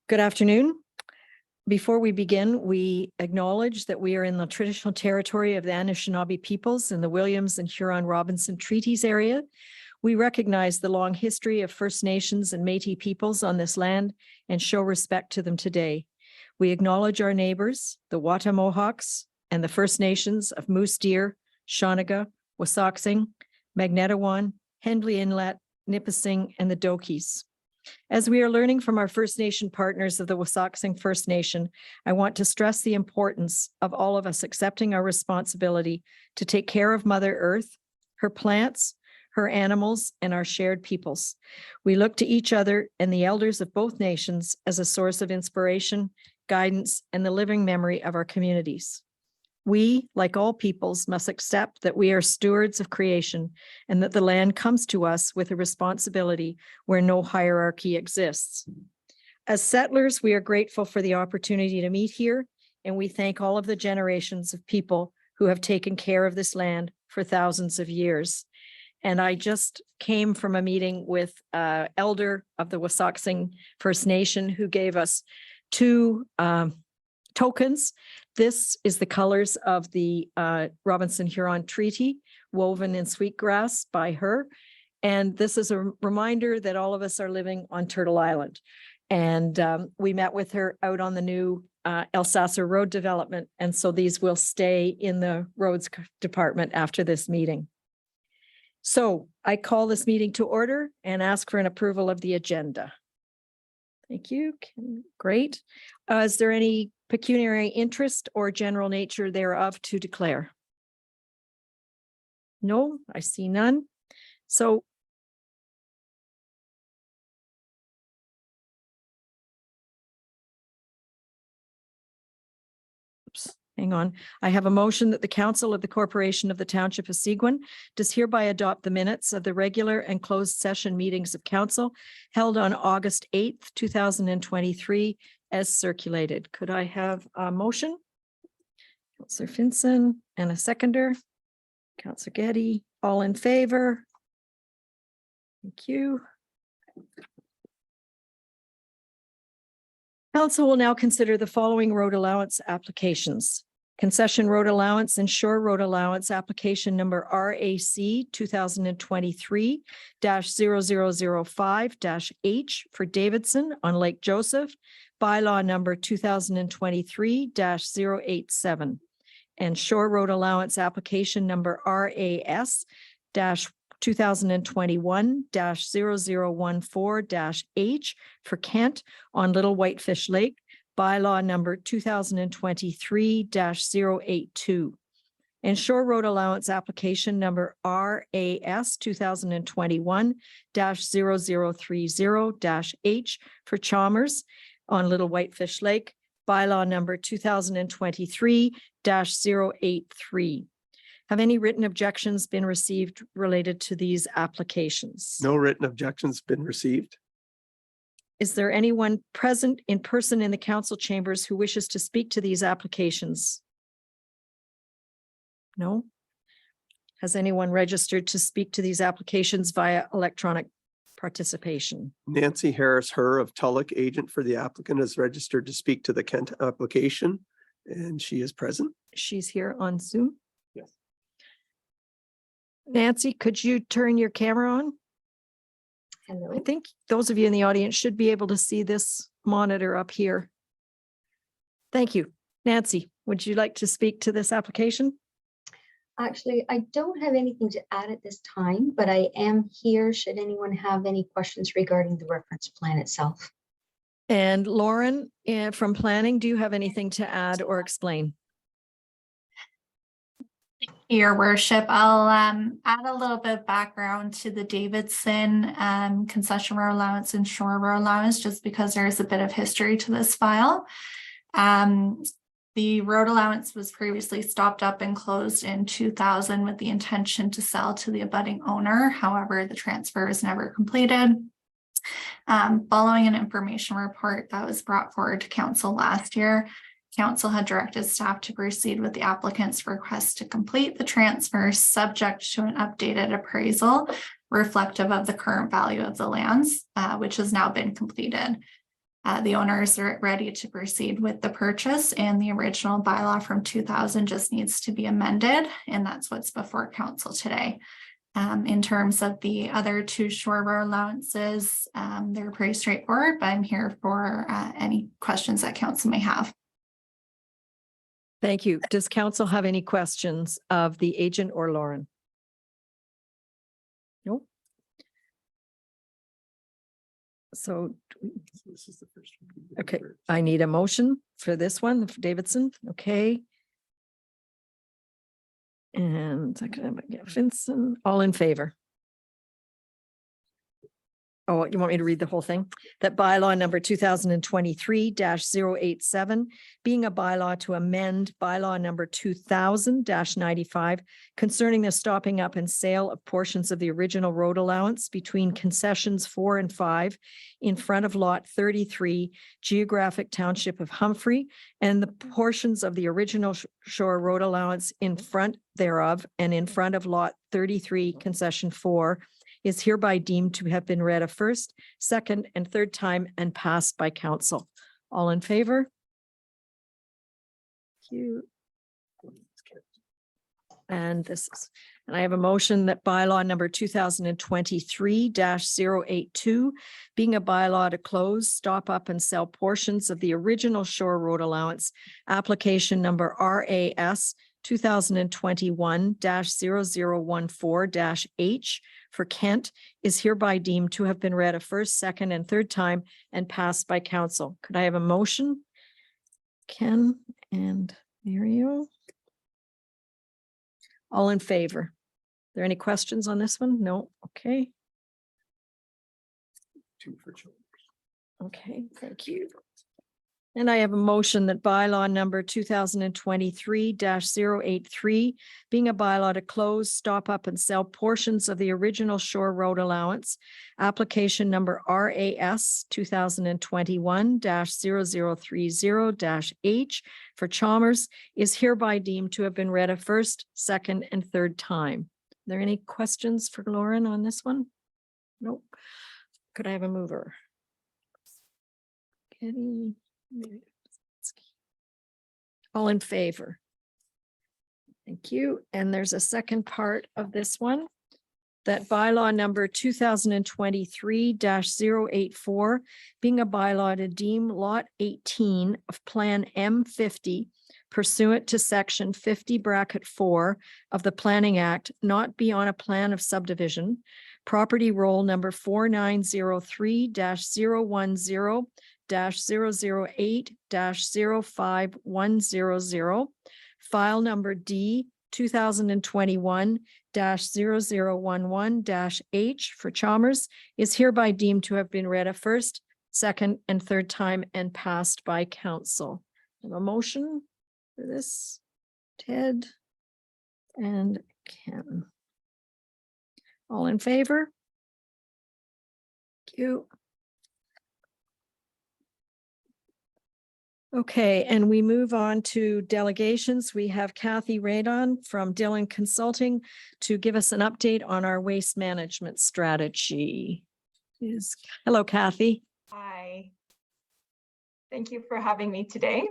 Good afternoon. Before we begin, we acknowledge that we are in the traditional territory of the Anishinaabe peoples in the Williams and Huron-Robinson Treaties area. We recognize the long history of First Nations and Métis peoples on this land and show respect to them today. We acknowledge our neighbors, the Wata Mohawks, and the First Nations of Moose Deer, Shawniga, Wasauksing, Magnetawan, Hendley Inlet, Nipissing, and the Dokis. As we are learning from our First Nation partners of the Wasauksing First Nation, I want to stress the importance of all of us accepting our responsibility to take care of Mother Earth, her plants, her animals, and our shared peoples. We look to each other and the elders of both nations as a source of inspiration, guidance, and the living memory of our communities. We, like all peoples, must accept that we are stewards of creation and that the land comes to us with a responsibility where no hierarchy exists. As settlers, we are grateful for the opportunity to meet here, and we thank all of the generations of people who have taken care of this land for thousands of years. And I just came from a meeting with an elder of the Wasauksing First Nation who gave us two tokens. This is the colors of the Robinson-Huron Treaty woven in sweetgrass by her. And this is a reminder that all of us are living on Turtle Island. And we met with her out on the new Elsasser Road development. And so these will stay in the roads department after this meeting. So I call this meeting to order and ask for an approval of the agenda. Thank you. Great. Is there any pecuniary interest or general nature thereof to declare? No, I see none. So hang on. I have a motion that the Council of the Corporation of the Township of Seguin does hereby adopt the minutes of the regular and closed session meetings of council held on August 8th, 2023 as circulated. Could I have a motion? Councillor Finson and a seconder. Councillor Getty, all in favor? Thank you. Council will now consider the following road allowance applications. Concession road allowance and shore road allowance application number RAC 2023-0005-H for Davidson on Lake Joseph, bylaw number 2023-087, and shore road allowance application number RAS 2021-0014-H for Kent on Little Whitefish Lake, bylaw number 2023-082. And shore road allowance application number RAS 2021-0030-H for Chalmers on Little Whitefish Lake, bylaw number 2023-083. Have any written objections been received related to these applications? No written objections been received. Is there anyone present in person in the council chambers who wishes to speak to these applications? No? Has anyone registered to speak to these applications via electronic participation? Nancy Harris, her of Tulloch, agent for the applicant, is registered to speak to the Kent application, and she is present. She's here on Zoom. Yes. Nancy, could you turn your camera on? Hello. I think those of you in the audience should be able to see this monitor up here. Thank you. Nancy, would you like to speak to this application? Actually, I don't have anything to add at this time, but I am here should anyone have any questions regarding the reference plan itself. And Lauren, from planning, do you have anything to add or explain? Your worship, I'll add a little bit of background to the Davidson concession road allowance and shore road allowance, just because there's a bit of history to this file. The road allowance was previously stopped up and closed in 2000 with the intention to sell to the abutting owner. However, the transfer was never completed. Following an information report that was brought forward to council last year, council had directed staff to proceed with the applicant's request to complete the transfer subject to an updated appraisal reflective of the current value of the lands, which has now been completed. The owners are ready to proceed with the purchase, and the original bylaw from 2000 just needs to be amended, and that's what's before council today. In terms of the other two shore road allowances, they're pretty straightforward, but I'm here for any questions that council may have. Thank you. Does council have any questions of the agent or Lauren? No. So, This is the first one. okay, I need a motion for this one, for Davidson. Okay. And Vincent, all in favor? Oh, you want me to read the whole thing? That bylaw number 2023-087, being a bylaw to amend bylaw number 2000-95 concerning the stopping up and sale of portions of the original road allowance between concessions 4 and 5 in front of lot 33, geographic township of Humphrey, and the portions of the original shore road allowance in front thereof and in front of lot 33, concession 4, is hereby deemed to have been read a first, second, and third time and passed by council. All in favor? Thank you. And I have a motion that bylaw number 2023-082, being a bylaw to close, stop up and sell portions of the original shore road allowance, application number RAS 2021-0014-H for Kent, is hereby deemed to have been read a first, second, and third time and passed by council. Could I have a motion? Ken and Mario. All in favor? Are there any questions on this one? No. Okay. 2 for children. Okay, thank you. And I have a motion that bylaw number 2023-083, being a bylaw to close, stop up and sell portions of the original shore road allowance, application number RAS 2021-0030-H for Chalmers, is hereby deemed to have been read a first, second, and third time. Are there any questions for Lauren on this one? Nope. Could I have a mover? Kenny. All in favor? Thank you. And there's a second part of this one. That bylaw number 2023-084, being a bylaw to deem lot 18 of Plan M50 pursuant to section 50(4) of the Planning Act not be on a plan of subdivision, property roll number 4903-010-008-05100, file number D 2021-0011-H for Chalmers, is hereby deemed to have been read a first, second, and third time and passed by council. Have a motion for this, Ted and Ken. All in favor? Thank you. Okay, and we move on to delegations. We have Kathy Radon from Dillon Consulting to give us an update on our waste management strategy. Hello, Kathy. Hi. Thank you for having me today.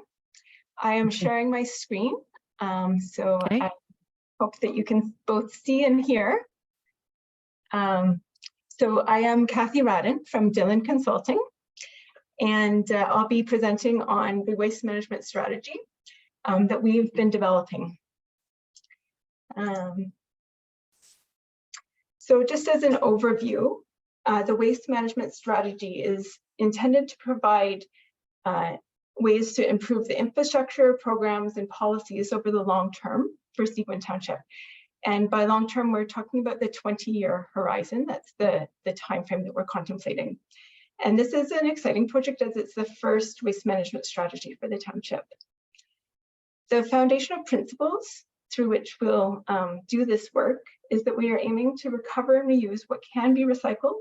I am sharing my screen, so Okay. I hope that you can both see and hear. So I am Kathy Radon from Dillon Consulting, and I'll be presenting on the waste management strategy that we've been developing. So just as an overview, the waste management strategy is intended to provide ways to improve the infrastructure, programs, and policies over the long term for Seguin Township. And by long term, we're talking about the 20-year horizon. That's the time frame that we're contemplating. And this is an exciting project as it's the first waste management strategy for the township. The foundational principles through which we'll do this work is that we are aiming to recover and reuse what can be recycled,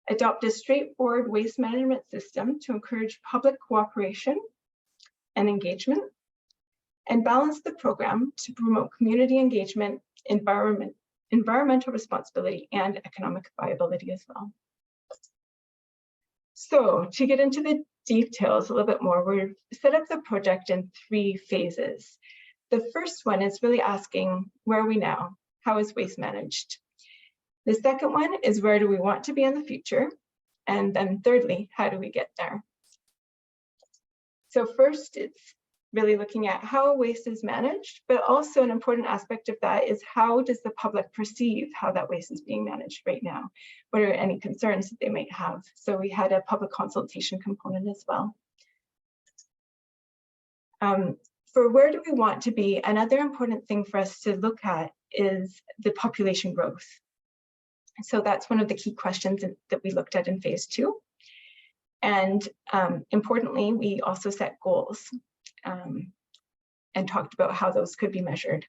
adopt a straightforward waste management system to encourage public cooperation and engagement, and balance the program to promote community engagement, environmental responsibility, and economic viability as well. So to get into the details a little bit more, we've set up the project in 3 phases. The first one is really asking, where are we now? How is waste managed? The second one is, where do we want to be in the future? And then thirdly, how do we get there? So first, it's really looking at how waste is managed, but also an important aspect of that is, how does the public perceive how that waste is being managed right now? What are any concerns that they might have? So we had a public consultation component as well. For where do we want to be, another important thing for us to look at is the population growth. So that's one of the key questions that we looked at in phase 2. And importantly, we also set goals and talked about how those could be measured.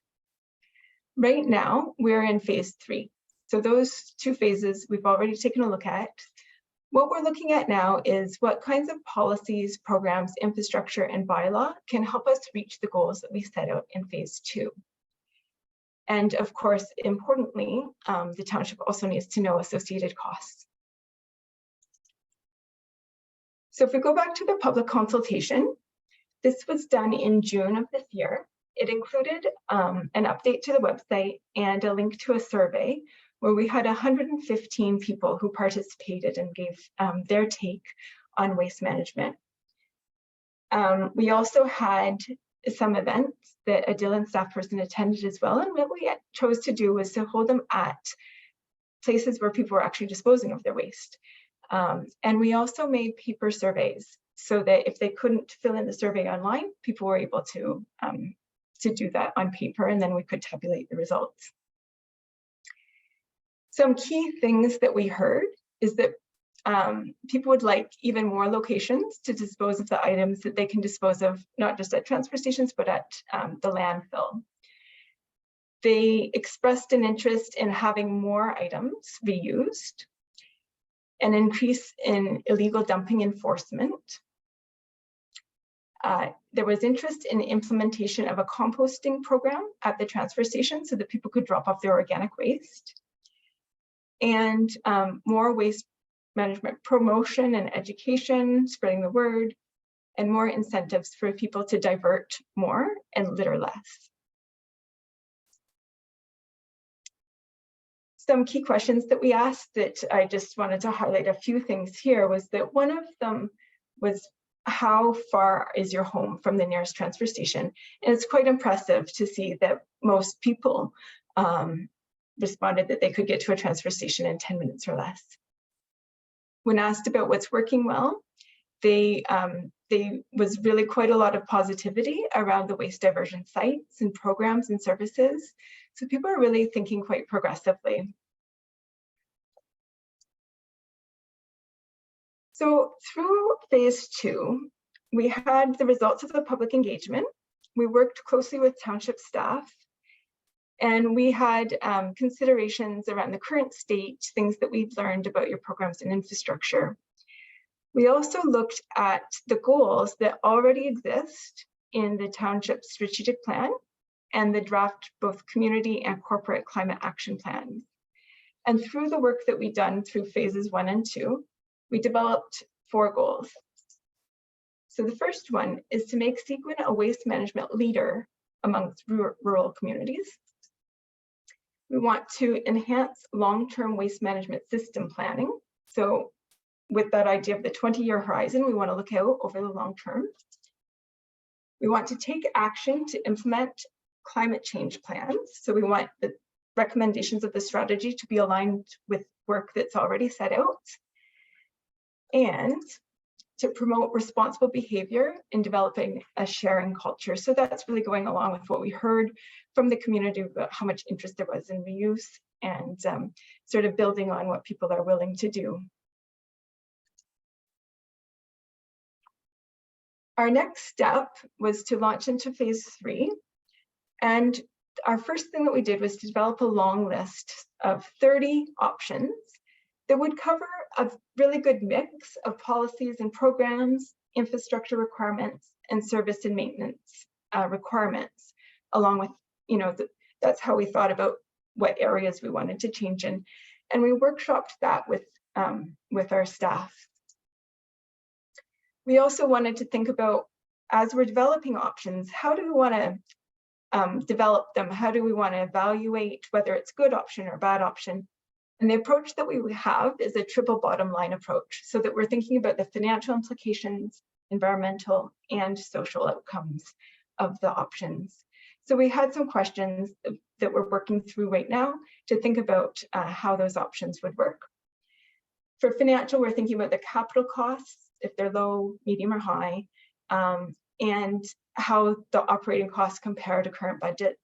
Right now, we're in phase 3. So those 2 phases we've already taken a look at. What we're looking at now is what kinds of policies, programs, infrastructure, and bylaw can help us reach the goals that we set out in phase 2. And of course, importantly, the township also needs to know associated costs. So if we go back to the public consultation, this was done in June of this year. It included an update to the website and a link to a survey where we had 115 people who participated and gave their take on waste management. We also had some events that a Dillon staff person attended as well. And what we chose to do was to hold them at places where people were actually disposing of their waste. And we also made paper surveys so that if they couldn't fill in the survey online, people were able to do that on paper, and then we could tabulate the results. Some key things that we heard is that people would like even more locations to dispose of the items that they can dispose of, not just at transfer stations, but at the landfill. They expressed an interest in having more items reused, an increase in illegal dumping enforcement. There was interest in implementation of a composting program at the transfer station so that people could drop off their organic waste. And more waste management promotion and education, spreading the word, and more incentives for people to divert more and litter less. Some key questions that we asked that I just wanted to highlight a few things here was that one of them was, how far is your home from the nearest transfer station? And it's quite impressive to see that most people responded that they could get to a transfer station in 10 minutes or less. When asked about what's working well, they was really quite a lot of positivity around the waste diversion sites and programs and services. So people are really thinking quite progressively. So through phase 2, we had the results of the public engagement. We worked closely with township staff, and we had considerations around the current state, things that we've learned about your programs and infrastructure. We also looked at the goals that already exist in the township strategic plan and the draft both community and corporate climate action plans. And through the work that we've done through phases 1 and 2, we developed 4 goals. So the first one is to make Seguin a waste management leader amongst rural communities. We want to enhance long-term waste management system planning. So with that idea of the 20-year horizon, we want to look out over the long term. We want to take action to implement climate change plans. So we want the recommendations of the strategy to be aligned with work that's already set out. And to promote responsible behavior in developing a sharing culture. So that's really going along with what we heard from the community about how much interest there was in reuse and sort of building on what people are willing to do. Our next step was to launch into phase 3. And our first thing that we did was to develop a long list of 30 options that would cover a really good mix of policies and programs, infrastructure requirements, and service and maintenance requirements, along with, that's how we thought about what areas we wanted to change in. And we workshopped that with our staff. We also wanted to think about, as we're developing options, how do we want to develop them? How do we want to evaluate whether it's good option or bad option? And the approach that we have is a triple bottom line approach, so that we're thinking about the financial implications, environmental and social outcomes of the options. So we had some questions that we're working through right now to think about how those options would work. For financial, we're thinking about the capital costs, if they're low, medium, or high, and how the operating costs compare to current budgets.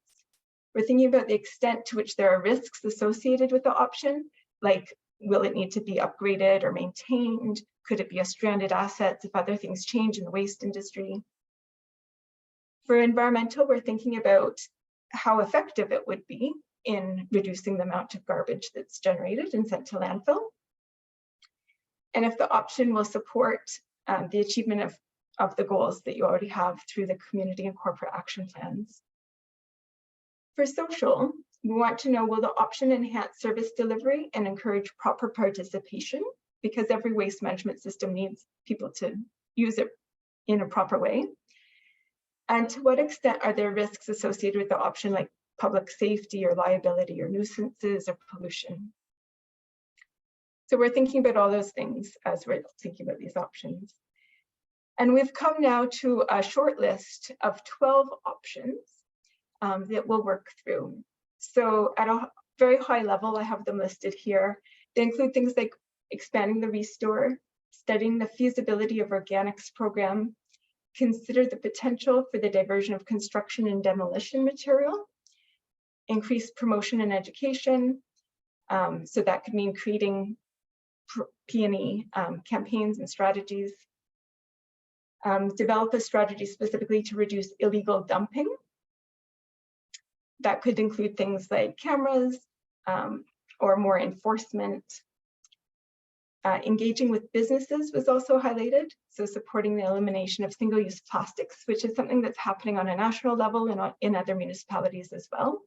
We're thinking about the extent to which there are risks associated with the option, like will it need to be upgraded or maintained? Could it be a stranded asset if other things change in the waste industry? For environmental, we're thinking about how effective it would be in reducing the amount of garbage that's generated and sent to landfill. And if the option will support the achievement of the goals that you already have through the community and corporate action plans. For social, we want to know, will the option enhance service delivery and encourage proper participation? Because every waste management system needs people to use it in a proper way. And to what extent are there risks associated with the option, like public safety or liability or nuisances or pollution? So we're thinking about all those things as we're thinking about these options. And we've come now to a short list of 12 options that we'll work through. So at a very high level, I have them listed here. They include things like expanding the restore, studying the feasibility of organics program, consider the potential for the diversion of construction and demolition material, increase promotion and education. So that could mean creating P&E campaigns and strategies. Develop a strategy specifically to reduce illegal dumping. That could include things like cameras or more enforcement. Engaging with businesses was also highlighted, so supporting the elimination of single-use plastics, which is something that's happening on a national level and in other municipalities as well.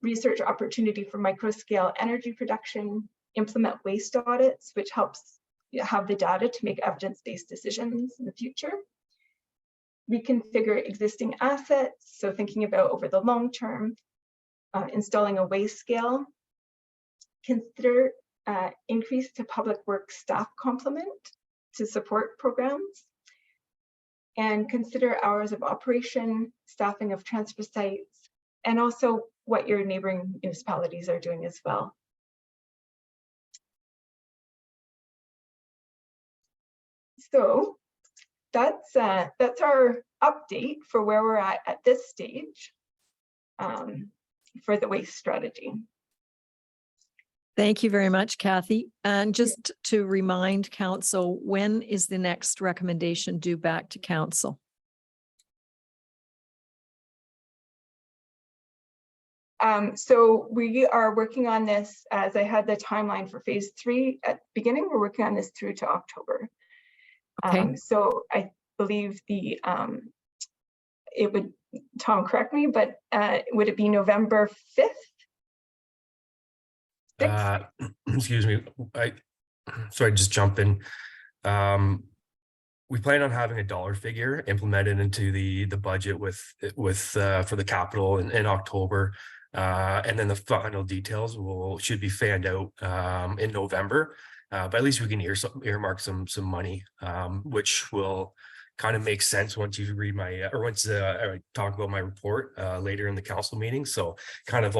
Research opportunity for micro-scale energy production, implement waste audits, which helps have the data to make evidence-based decisions in the future. Reconfigure existing assets, so thinking about over the long term, installing a waste scale. Consider increase to public works staff complement to support programs. And consider hours of operation, staffing of transfer sites, and also what your neighboring municipalities are doing as well. So that's our update for where we're at this stage for the waste strategy. Thank you very much, Kathy. And just to remind council, when is the next recommendation due back to council? So we are working on this, as I had the timeline for phase 3 at the beginning, we're working on this through to October. Okay. So I believe it would, Tom, correct me, but would it be November 5th? Excuse me, sorry, just jump in. We plan on having a dollar figure implemented into the budget with for the capital in October, and then the final details should be fanned out in November. But at least we can earmark some money, which will kind of make sense once you read my once I talk about my report later in the council meeting. So kind of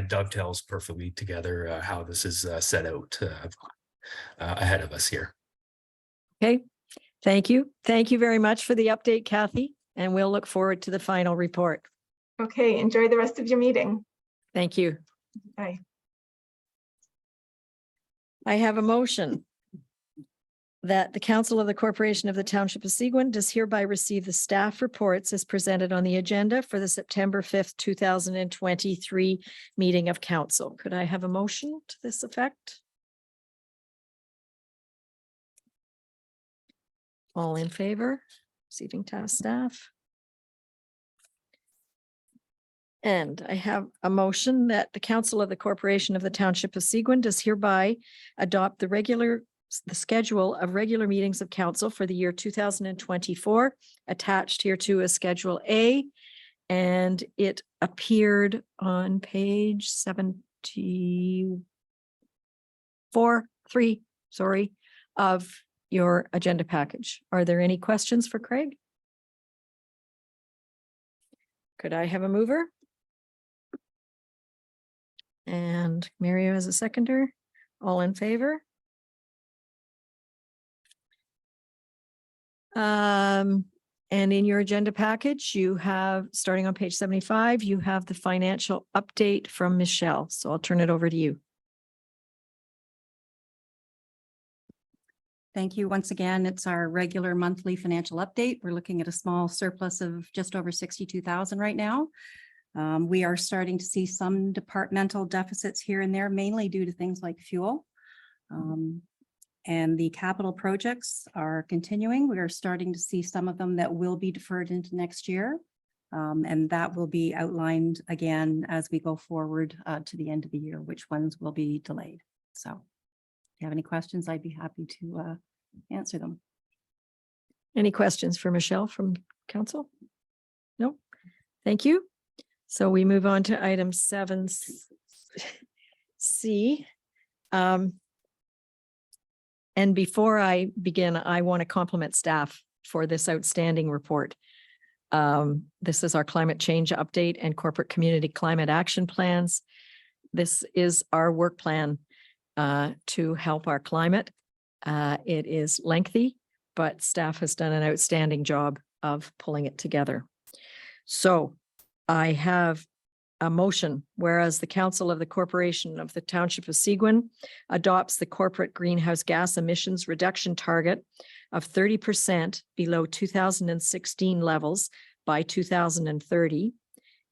dovetails perfectly together how this is set out ahead of us here. Okay. Thank you. Thank you very much for the update, Kathy, and we'll look forward to the final report. Okay, enjoy the rest of your meeting. Thank you. Bye. I have a motion that the Council of the Corporation of the Township of Seguin does hereby receive the staff reports as presented on the agenda for the September 5th, 2023 meeting of council. Could I have a motion to this effect? All in favor? Receiving task staff. And I have a motion that the Council of the Corporation of the Township of Seguin does hereby adopt the regular the schedule of regular meetings of council for the year 2024. Attached here to is Schedule A, and it appeared on page 3, sorry, of your agenda package. Are there any questions for Craig? Could I have a mover? And Mario as a seconder. All in favor? And in your agenda package, you have, starting on page 75, you have the financial update from Michelle. So I'll turn it over to you. Thank you once again. It's our regular monthly financial update. We're looking at a small surplus of just over 62,000 right now. We are starting to see some departmental deficits here and there, mainly due to things like fuel. And the capital projects are continuing. We are starting to see some of them that will be deferred into next year. And that will be outlined again as we go forward to the end of the year, which ones will be delayed. So if you have any questions, I'd be happy to answer them. Any questions for Michelle from council? No, thank you. So we move on to item 7C. And before I begin, I want to compliment staff for this outstanding report. This is our climate change update and corporate community climate action plans. This is our work plan to help our climate. It is lengthy, but staff has done an outstanding job of pulling it together. So I have a motion, whereas the Council of the Corporation of the Township of Seguin adopts the corporate greenhouse gas emissions reduction target of 30% below 2016 levels by 2030.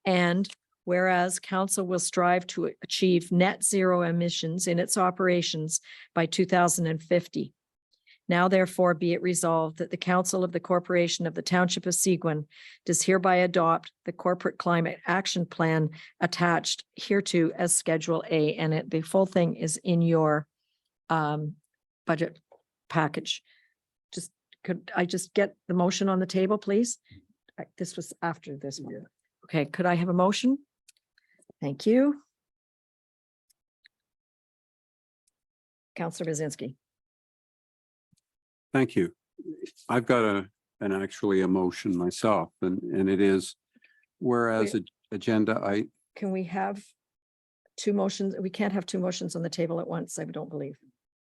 And whereas council will strive to achieve net zero emissions in its operations by 2050. Now therefore be it resolved that the Council of the Corporation of the Township of Seguin does hereby adopt the Corporate Climate Action Plan attached hereto as Schedule A, and the full thing is in your budget package. Just could I just get the motion on the table, please? This was after this one. Okay, could I have a motion? Thank you. Councillor Bazinski. Thank you. I've got actually a motion myself, and it is whereas agenda Can we have two motions? We can't have two motions on the table at once, I don't believe.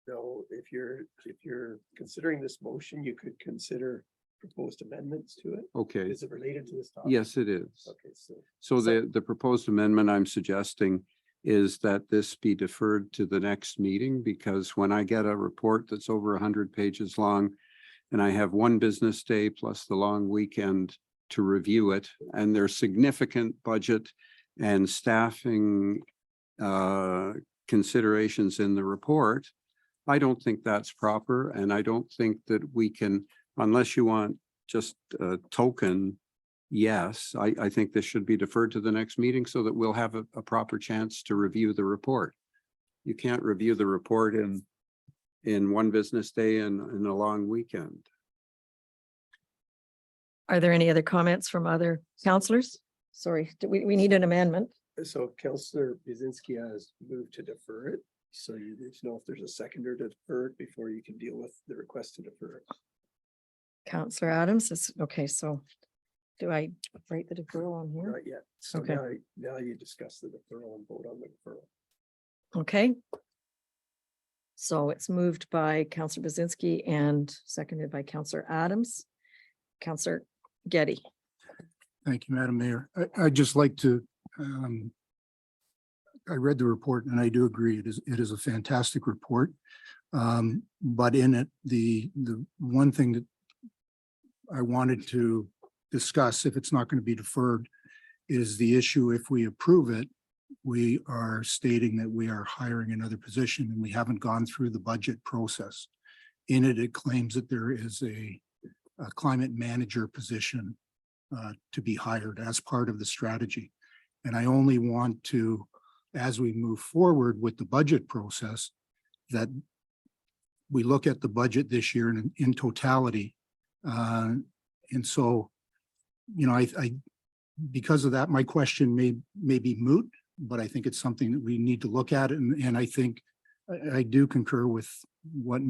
No, if you're considering this motion, you could consider proposed amendments to it. okay. Is it related to this topic? Yes, it is. Okay, So the proposed amendment I'm suggesting is that this be deferred to the next meeting, because when I get a report that's over 100 pages long and I have one business day plus the long weekend to review it, and there's significant budget and staffing considerations in the report, I don't think that's proper. And I don't think that we can, unless you want just a token yes, I think this should be deferred to the next meeting so that we'll have a proper chance to review the report. You can't review the report in one business day and in a long weekend. Are there any other comments from other councillors? Sorry, we need an amendment. So Councillor Bazinski has moved to defer it. So you need to know if there's a seconder to defer it before you can deal with the request to defer it. Councillor Adams is, okay, so do I write the deferral on here? Not yet. So Okay. now you discuss the deferral and vote on the deferral. Okay. So it's moved by Councillor Bazinski and seconded by Councillor Adams. Councillor Getty. Thank you, Madam Mayor. I'd just like to, I read the report and I do agree it is a fantastic report. But in it, the one thing that I wanted to discuss, if it's not going to be deferred, is the issue. If we approve it, we are stating that we are hiring another position and we haven't gone through the budget process. In it, it claims that there is a climate manager position to be hired as part of the strategy. And I only want to, as we move forward with the budget process, that we look at the budget this year in totality. And so, you know, because of that, my question may be moot, but I think it's something that we need to look at. And I think I do concur with what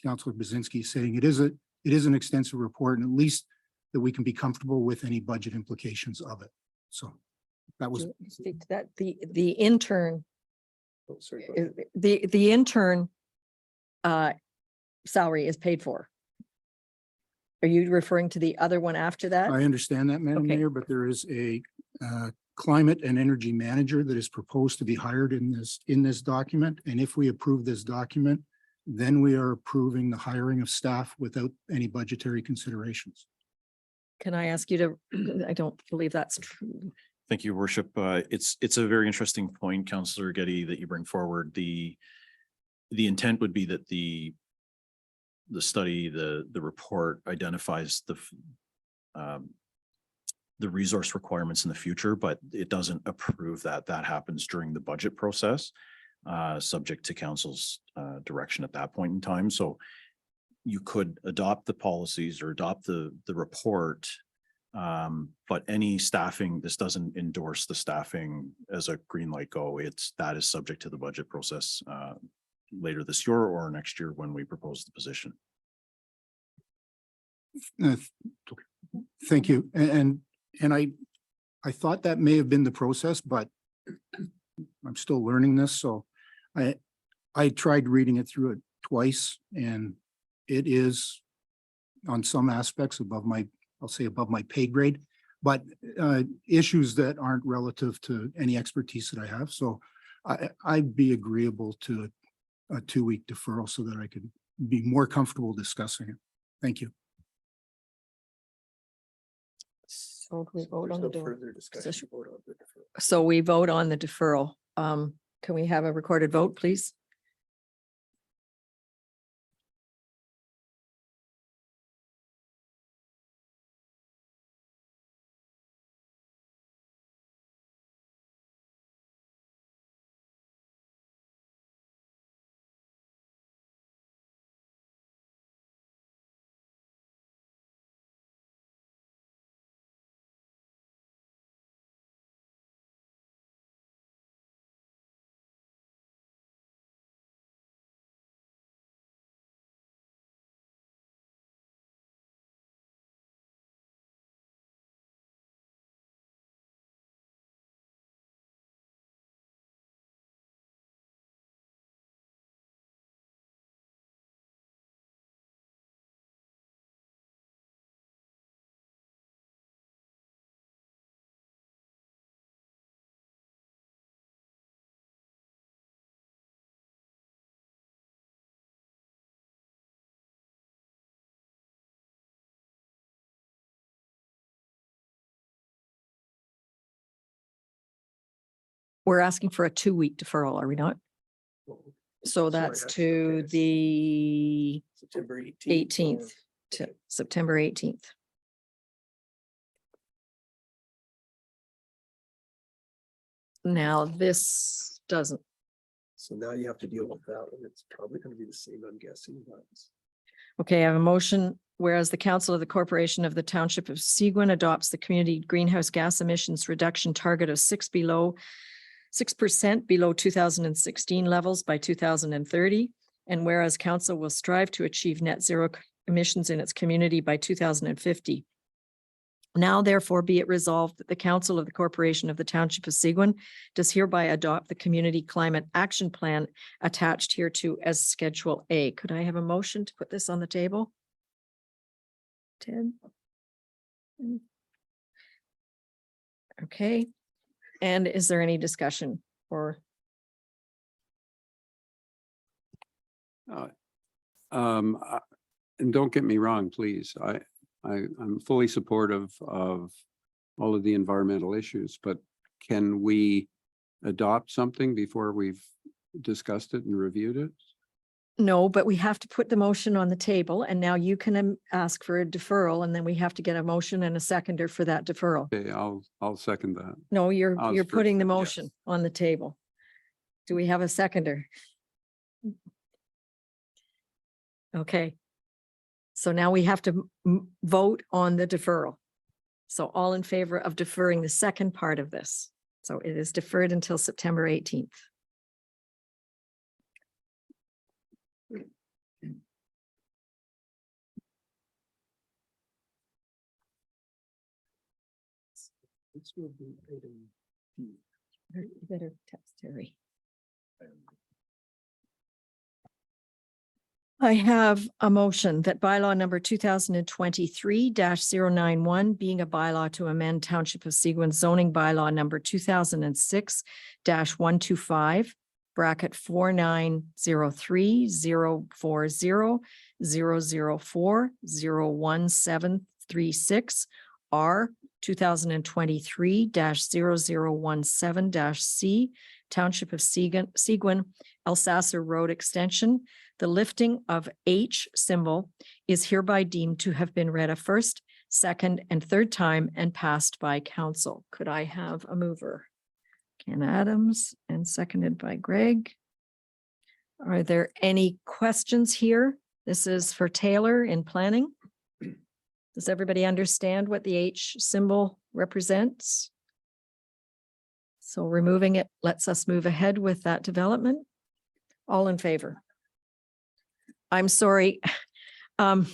Councilor Bazinski is saying. It is an extensive report, and at least that we can be comfortable with any budget implications of it. So that was, Speak to that, the intern, Oh, sorry. go ahead. the intern salary is paid for. Are you referring to the other one after that? I understand that, Madam Okay. Mayor, but there is a climate and energy manager that is proposed to be hired in this document. And if we approve this document, then we are approving the hiring of staff without any budgetary considerations. Can I ask you to, I don't believe that's true. Thank you, Worship. It's a very interesting point, Councillor Getty, that you bring forward. The intent would be that the study, the report identifies the resource requirements in the future, but it doesn't approve that. That happens during the budget process, subject to council's direction at that point in time. So you could adopt the policies or adopt the report, but any staffing, this doesn't endorse the staffing as a green light go. That is subject to the budget process later this year or next year when we propose the position. Thank you. And I thought that may have been the process, but I'm still learning this. So I tried reading it through it twice, and it is on some aspects above my, I'll say above my pay grade, but issues that aren't relative to any expertise that I have. So I'd be agreeable to a 2-week deferral so that I could be more comfortable discussing it. Thank you. So do we vote There's on no the, further discussion. Vote on the deferral. so we vote on the deferral. Can we have a recorded vote, please? We're asking for a 2-week deferral, are we not? So Sorry, that's that's to okay. the September 18th. 18th, to September 18th. Now, this doesn't, So now you have to deal with that, and it's probably going to be the same, I'm guessing. But okay, I have a motion, whereas the Council of the Corporation of the Township of Seguin adopts the community greenhouse gas emissions reduction target of 6% below 2016 levels by 2030. And whereas council will strive to achieve net zero emissions in its community by 2050. Now therefore be it resolved that the Council of the Corporation of the Township of Seguin does hereby adopt the Community Climate Action Plan attached hereto as Schedule A. Could I have a motion to put this on the table? Ted? Okay. And is there any discussion or? And don't get me wrong, please. I'm fully supportive of all of the environmental issues, but can we adopt something before we've discussed it and reviewed it? No, but we have to put the motion on the table and now you can ask for a deferral and then we have to get a motion and a seconder for that deferral. Okay, I'll second that. No, you're I'll putting the yes. motion on the table. Do we have a seconder? Okay. So now we have to vote on the deferral. So all in favor of deferring the second part of this. So it is deferred until September 18th. This will be item D. You better text Terry. I have a motion that bylaw number 2023-091, being a bylaw to amend Township of Seguin zoning bylaw number 2006-125, bracket 4903-040-004-01736, R 2023-0017-C, Township of Seguin, Elsasser Road Extension. The lifting of H symbol is hereby deemed to have been read a first, second, and third time and passed by council. Could I have a mover? Ken Adams, and seconded by Greg. Are there any questions here? This is for Taylor in planning. Does everybody understand what the H symbol represents? So removing it lets us move ahead with that development. All in favor? I'm sorry. At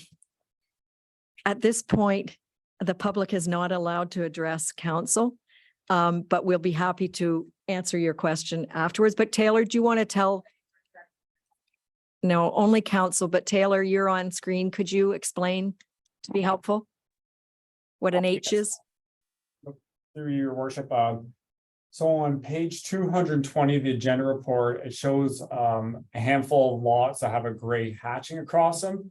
this point, the public is not allowed to address council, but we'll be happy to answer your question afterwards. But Taylor, do you want to tell? No, only council, but Taylor, you're on screen. Could you explain to be helpful what an H is? Through your worship, so on page 220 of the agenda report, it shows a handful of lots that have a gray hatching across them.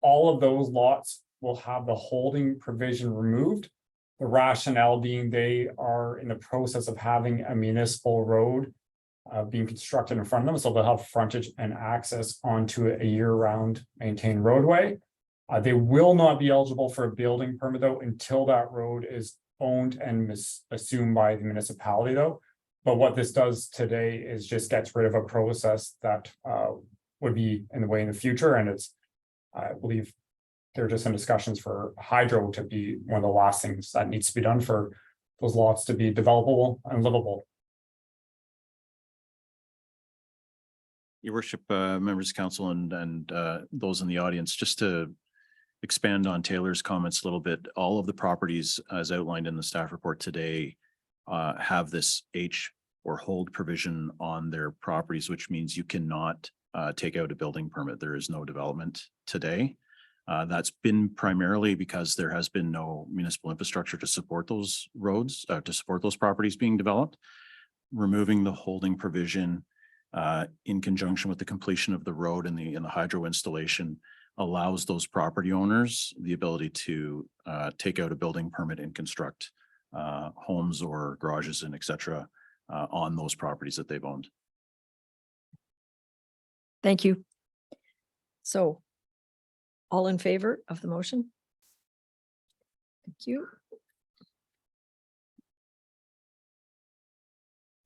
All of those lots will have the holding provision removed. The rationale being they are in the process of having a municipal road being constructed in front of them, so they'll have frontage and access onto a year-round maintained roadway. They will not be eligible for a building permit though until that road is owned and assumed by the municipality though. But what this does today is just gets rid of a process that would be in the way in the future. And it's, I believe they're just in discussions for hydro to be one of the last things that needs to be done for those lots to be developable and livable. Your worship, members of council and those in the audience, just to expand on Taylor's comments a little bit, all of the properties as outlined in the staff report today have this H or hold provision on their properties, which means you cannot take out a building permit. There is no development today. That's been primarily because there has been no municipal infrastructure to support those roads, to support those properties being developed. Removing the holding provision in conjunction with the completion of the road and the hydro installation allows those property owners the ability to take out a building permit and construct homes or garages and et cetera on those properties that they've owned. Thank you. So all in favor of the motion? Thank you.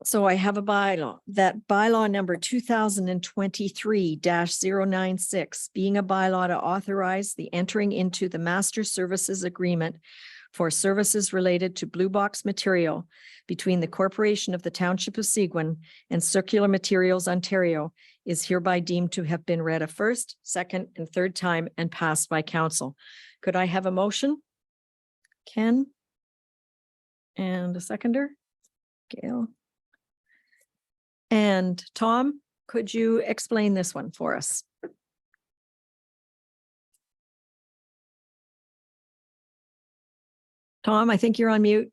So I have a bylaw, that bylaw number 2023-096, being a bylaw to authorize the entering into the master services agreement for services related to blue box material between the Corporation of the Township of Seguin and Circular Materials Ontario is hereby deemed to have been read a first, second, and third time and passed by council. Could I have a motion? Ken? And a seconder? Gail? And Tom, could you explain this one for us? Tom, I think you're on mute.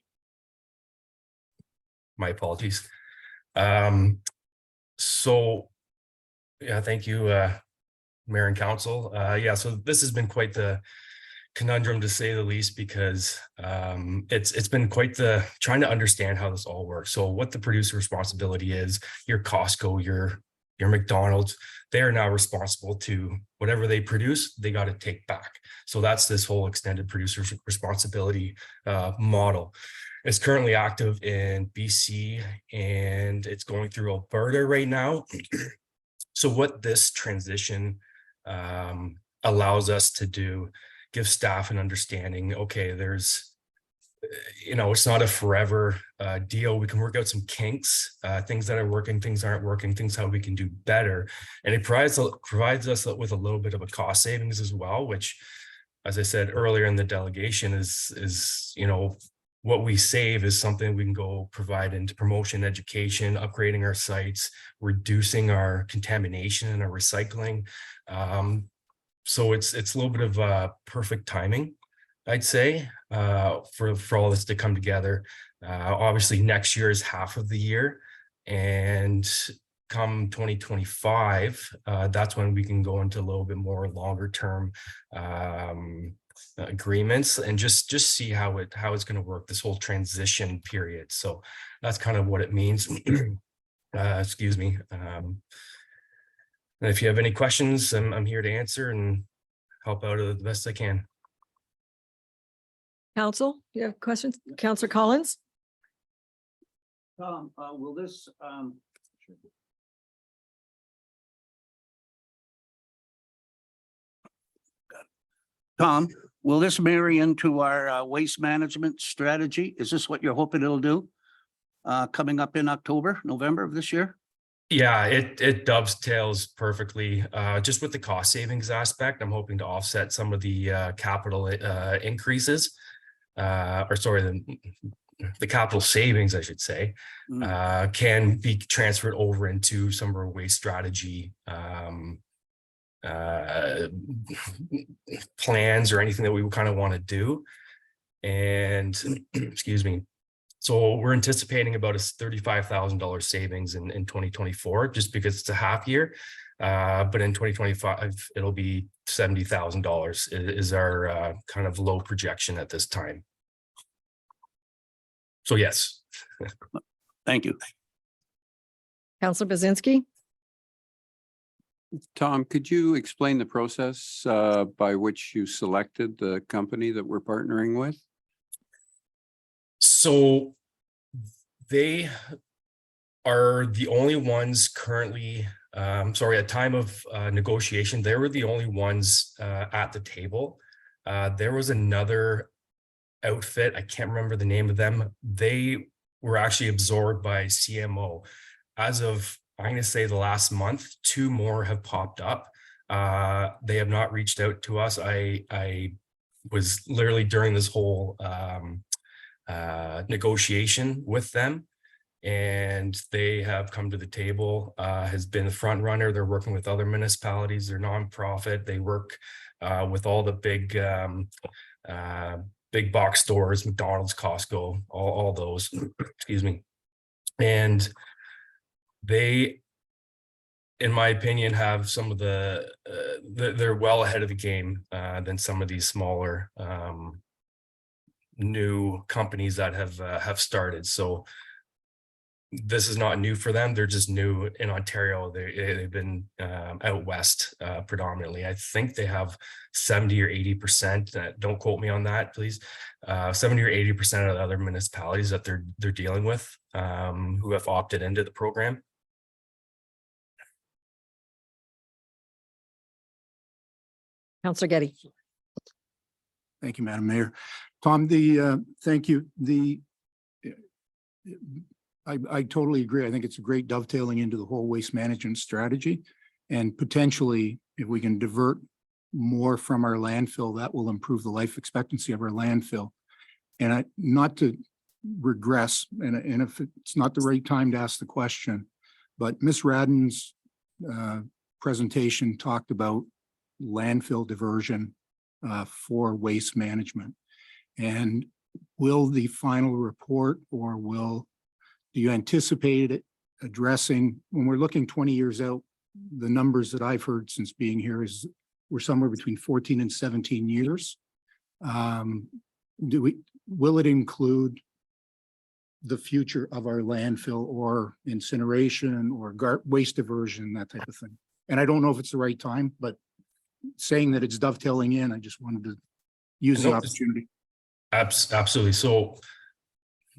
My apologies. So, yeah, thank you, Mayor and Council. Yeah, so this has been quite the conundrum to say the least, because it's been quite the trying to understand how this all works. So what the producer responsibility is, your Costco, your McDonald's, they are now responsible to whatever they produce, they got to take back. So that's this whole extended producer responsibility model. It's currently active in BC and it's going through Alberta right now. So what this transition allows us to give staff an understanding, okay, there's, it's not a forever deal. We can work out some kinks, things that are working, things aren't working, things how we can do better. And it provides us with a little bit of a cost savings as well, which, as I said earlier in the delegation, is what we save is something we can go provide into promotion, education, upgrading our sites, reducing our contamination and our recycling. So it's a little bit of perfect timing, I'd say, for all this to come together. Obviously, next year is half of the year, and come 2025, that's when we can go into a little bit more longer term agreements and just see how it's going to work, this whole transition period. So that's kind of what it means. Excuse me. And if you have any questions, I'm here to answer and help out the best I can. Council, you have questions? Councillor Collins? Tom, will this, Tom, will this marry into our waste management strategy? Is this what you're hoping it'll do? Coming up in October, November of this year? Yeah, it dovetails perfectly. Just with the cost savings aspect, I'm hoping to offset some of the capital increases, or sorry, the capital savings, I should say, can be transferred over into some of our waste strategy plans or anything that we kind of want to do. And excuse me. So we're anticipating about a $35,000 savings in 2024, just because it's a half year. But in 2025, it'll be $70,000 is our kind of low projection at this time. So yes. Thank you. Councillor Bazinski? Tom, could you explain the process by which you selected the company that we're partnering with? So they are the only ones currently, at time of negotiation, they were the only ones at the table. There was another outfit, I can't remember the name of them. They were actually absorbed by CMO. As of, I'm going to say the last month, 2 more have popped up. They have not reached out to us. I was literally during this whole negotiation with them, and they have come to the table, has been the front runner. They're working with other municipalities. They're nonprofit. They work with all the big box stores, McDonald's, Costco, all those, excuse me. And they, in my opinion, have some of they're well ahead of the game than some of these smaller new companies that have started. So this is not new for them. They're just new in Ontario. They've been out west predominantly. I think they have 70 or 80%. Don't quote me on that, please. 70 or 80% of the other municipalities that they're dealing with who have opted into the program. Councillor Getty? Thank you, Madam Mayor. Tom, thank you. I totally agree. I think it's a great dovetailing into the whole waste management strategy. And potentially, if we can divert more from our landfill, that will improve the life expectancy of our landfill. And not to regress, and if it's not the right time to ask the question, but Ms. Radden's presentation talked about landfill diversion for waste management. And will the final report, or do you anticipate it addressing, when we're looking 20 years out, the numbers that I've heard since being here is we're somewhere between 14 and 17 years. Will it include the future of our landfill or incineration or waste diversion, that type of thing? And I don't know if it's the right time, but saying that it's dovetailing in, I just wanted to use the opportunity. Absolutely. So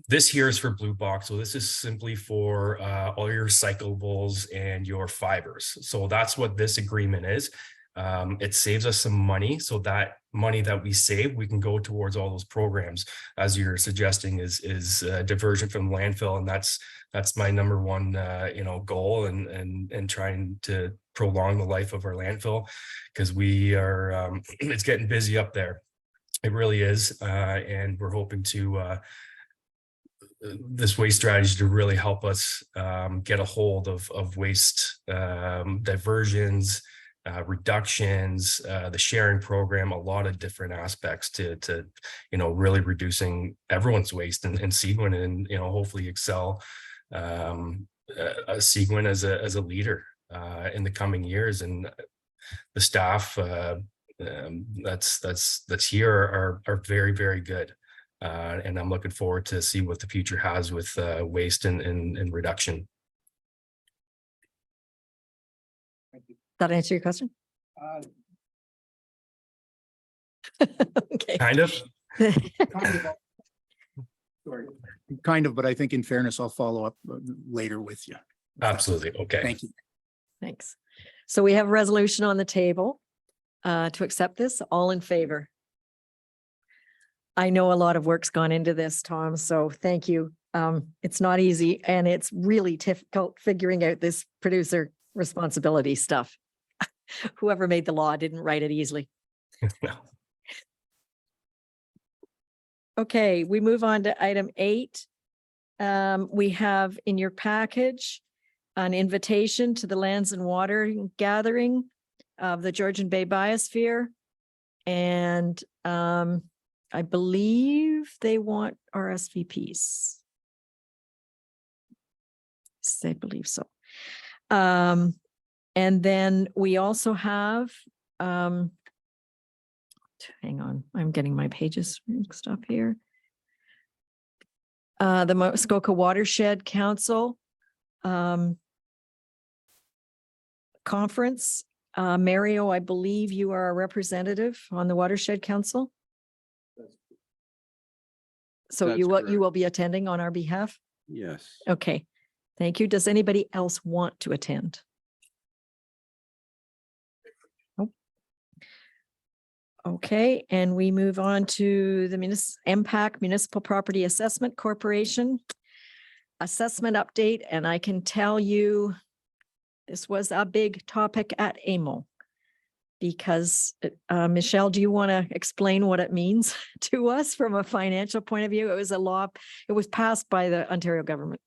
this here is for Blue Box. So this is simply for all your recyclables and your fibers. So that's what this agreement is. It saves us some money, so that money that we save, we can go towards all those programs, as you're suggesting, is diversion from landfill, and that's my number one goal, and trying to prolong the life of our landfill, because we are it's getting busy up there. It really is, and we're hoping to this waste strategy to really help us get a hold of waste diversions, reductions, the sharing program, a lot of different aspects to really reducing everyone's waste in Seguin, and hopefully excel Seguin as a leader in the coming years. And the staff that's here are very, very good. And I'm looking forward to see what the future has with waste and reduction. That answer your question? Okay. Kind of. Sorry. Kind of, but I think in fairness, I'll follow up later with you. Absolutely. Okay. Thank you. Thanks. So we have a resolution on the table to accept this. All in favor? I know a lot of work's gone into this, Tom, so thank you. It's not easy, and it's really difficult figuring out this producer responsibility stuff. Whoever made the law didn't write it easily. No. Okay, we move on to item 8. We have in your package an invitation to the Lands and Water Gathering of the Georgian Bay Biosphere. And I believe they want RSVPs. I believe so. And then we also have, hang on, I'm getting my pages mixed up here. The Muskoka Watershed Council conference. Mario, I believe you are a representative on the Watershed Council. So That's you correct. will be attending on our behalf? Yes. Okay, thank you. Does anybody else want to attend? Nope. Okay, and we move on to the MPAC Municipal Property Assessment Corporation assessment update, and I can tell you this was a big topic at AMO. Because Michelle, do you want to explain what it means to us from a financial point of view? It was a law, it was passed by the Ontario government.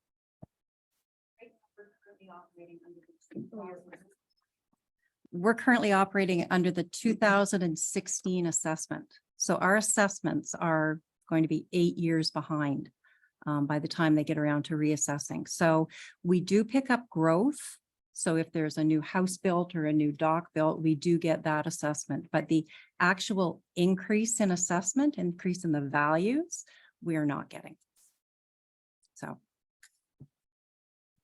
We're currently operating under the 2016 assessment. So our assessments are going to be 8 years behind by the time they get around to reassessing. So we do pick up growth. So if there's a new house built or a new dock built, we do get that assessment, but the actual increase in assessment, increase in the values, we are not getting. So.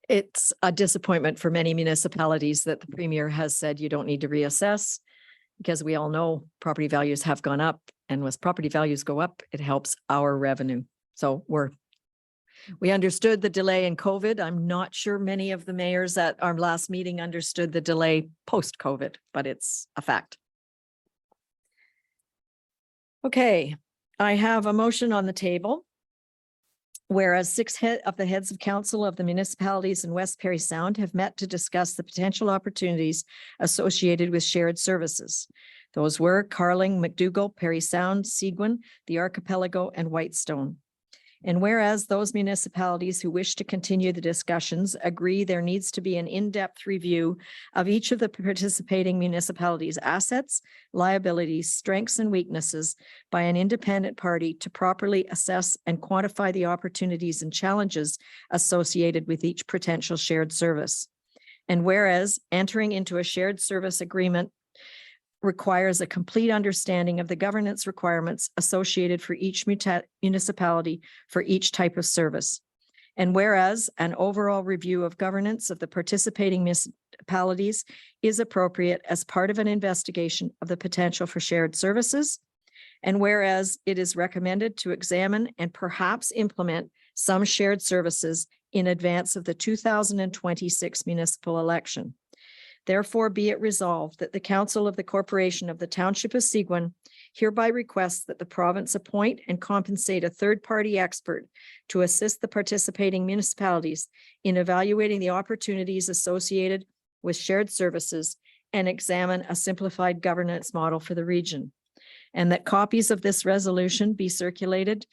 It's a disappointment for many municipalities that the premier has said you don't need to reassess, because we all know property values have gone up, and as property values go up, it helps our revenue. So we understood the delay in COVID. I'm not sure many of the mayors at our last meeting understood the delay post-COVID, but it's a fact. Okay, I have a motion on the table. Whereas 6 of the heads of council of the municipalities in West Parry Sound have met to discuss the potential opportunities associated with shared services. Those were Carling, McDougall, Parry Sound, Seguin, the Archipelago, and Whitestone. And whereas those municipalities who wish to continue the discussions agree there needs to be an in-depth review of each of the participating municipalities' assets, liabilities, strengths, and weaknesses by an independent party to properly assess and quantify the opportunities and challenges associated with each potential shared service. And whereas entering into a shared service agreement requires a complete understanding of the governance requirements associated for each municipality for each type of service. And whereas an overall review of governance of the participating municipalities is appropriate as part of an investigation of the potential for shared services. And whereas it is recommended to examine and perhaps implement some shared services in advance of the 2026 municipal election. Therefore, be it resolved that the Council of the Corporation of the Township of Seguin hereby requests that the province appoint and compensate a third-party expert to assist the participating municipalities in evaluating the opportunities associated with shared services and examine a simplified governance model for the region. And that copies of this resolution be circulated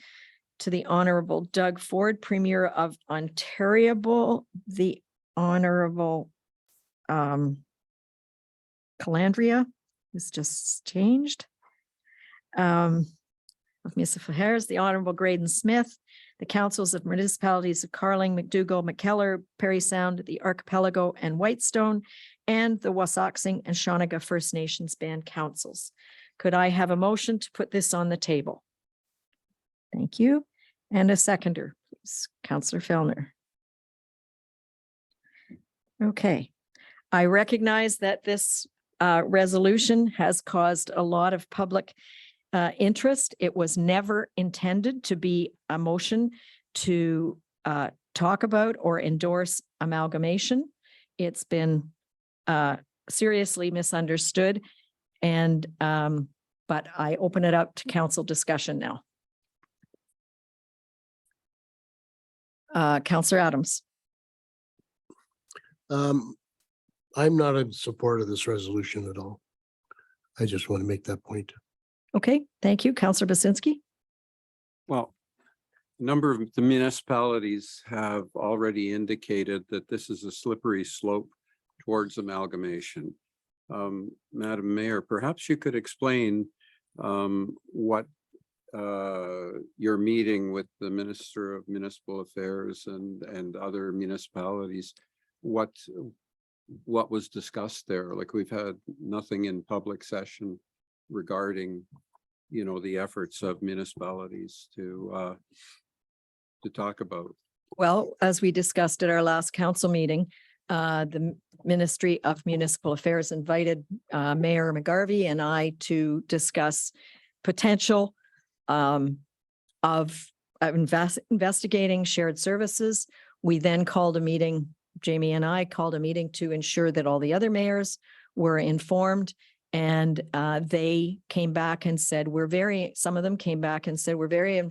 to the Honorable Doug Ford, Premier of Ontario, the Honorable Calandria is just changed. Of Municipal Affairs, the Honorable Graydon Smith, the councils of municipalities of Carling, McDougall, McKellar, Perry Sound, the Archipelago and Whitestone, and the Wasauksing and Shawniga First Nations Band Councils. Could I have a motion to put this on the table? Thank you. And a seconder, please, Councillor Fellner. Okay, I recognize that this resolution has caused a lot of public interest. It was never intended to be a motion to talk about or endorse amalgamation. It's been seriously misunderstood, and but I open it up to council discussion now. Councillor Adams. I'm not in support of this resolution at all. I just want to make that point. Okay, thank you. Councillor Basinski. Well, a number of the municipalities have already indicated that this is a slippery slope towards amalgamation. Madam Mayor, perhaps you could explain what your meeting with the Minister of Municipal Affairs and other municipalities, what was discussed there? Like, we've had nothing in public session regarding, you know, the efforts of municipalities to talk about. Well, as we discussed at our last council meeting, the Ministry of Municipal Affairs invited Mayor McGarvey and I to discuss potential of investigating shared services. We then called a meeting, Jamie and I called a meeting to ensure that all the other mayors were informed. And they came back and said, some of them came back and said, we're very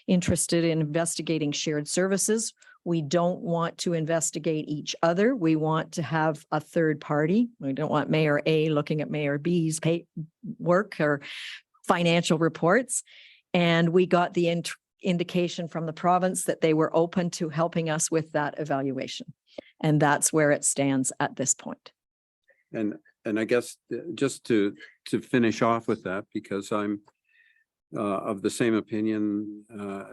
interested in investigating shared services. We don't want to investigate each other. We want to have a third party. We don't want Mayor A looking at Mayor B's work or financial reports. And we got the indication from the province that they were open to helping us with that evaluation. And that's where it stands at this point. And I guess just to finish off with that, because I'm of the same opinion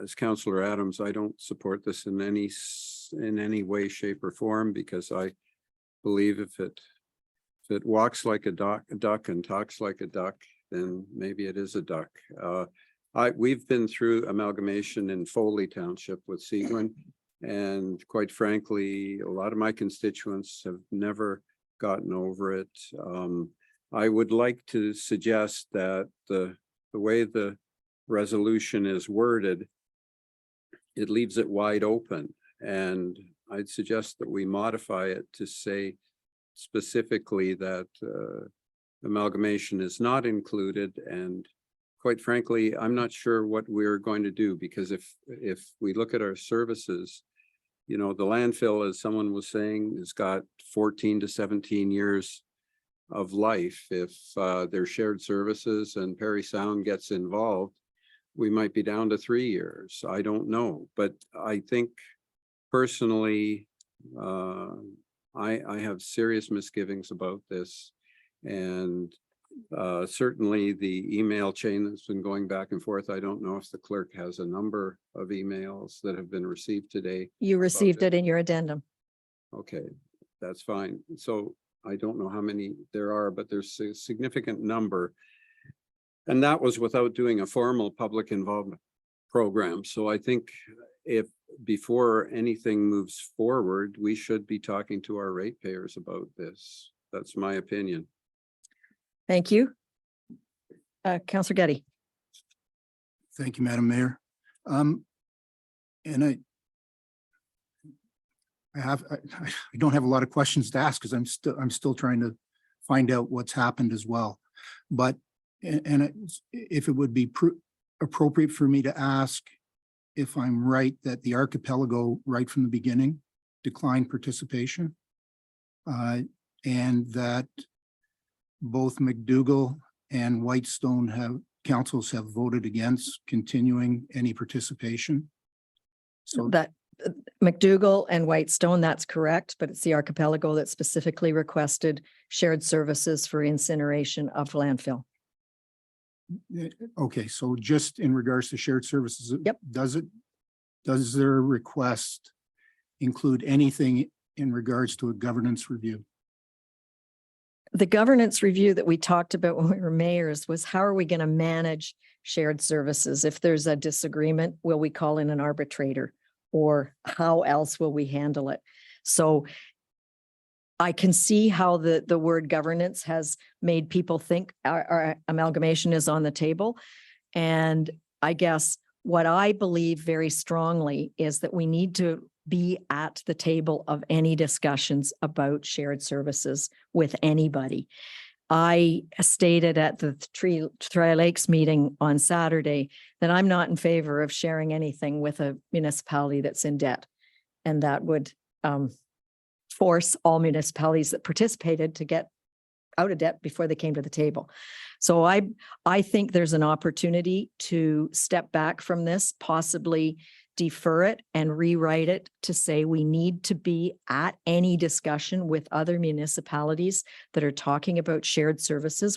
as Councillor Adams, I don't support this in any way, shape, or form, because I believe if it walks like a duck and talks like a duck, then maybe it is a duck. We've been through amalgamation in Foley Township with Seguin, and quite frankly, a lot of my constituents have never gotten over it. I would like to suggest that the way the resolution is worded, it leaves it wide open. And I'd suggest that we modify it to say specifically that amalgamation is not included. And quite frankly, I'm not sure what we're going to do, because if we look at our services, you know, the landfill, as someone was saying, has got 14 to 17 years of life. If there's shared services and Perry Sound gets involved, we might be down to 3 years. I don't know. But I think personally, I have serious misgivings about this. And certainly the email chain that's been going back and forth, I don't know if the clerk has a number of emails that have been received today. You received it in your addendum. Okay, that's fine. So I don't know how many there are, but there's a significant number. And that was without doing a formal public involvement program. So I think if before anything moves forward, we should be talking to our ratepayers about this. That's my opinion. Thank you. Councillor Getty. Thank you, Madam Mayor. And I don't have a lot of questions to ask because I'm still trying to find out what's happened as well. But, if it would be appropriate for me to ask if I'm right that the archipelago right from the beginning declined participation. And that both McDougall and Whitestone councils have voted against continuing any participation. So That McDougall and Whitestone, that's correct, but it's the archipelago that specifically requested shared services for incineration of landfill. okay, so just in regards to shared services. Yep. Does their request include anything in regards to a governance review? The governance review that we talked about when we were mayors was how are we going to manage shared services? If there's a disagreement, will we call in an arbitrator? Or how else will we handle it? So I can see how the word governance has made people think our amalgamation is on the table. And I guess what I believe very strongly is that we need to be at the table of any discussions about shared services with anybody. I stated at the Tri Lakes meeting on Saturday that I'm not in favor of sharing anything with a municipality that's in debt. And that would force all municipalities that participated to get out of debt before they came to the table. So I think there's an opportunity to step back from this, possibly defer it and rewrite it to say we need to be at any discussion with other municipalities that are talking about shared services,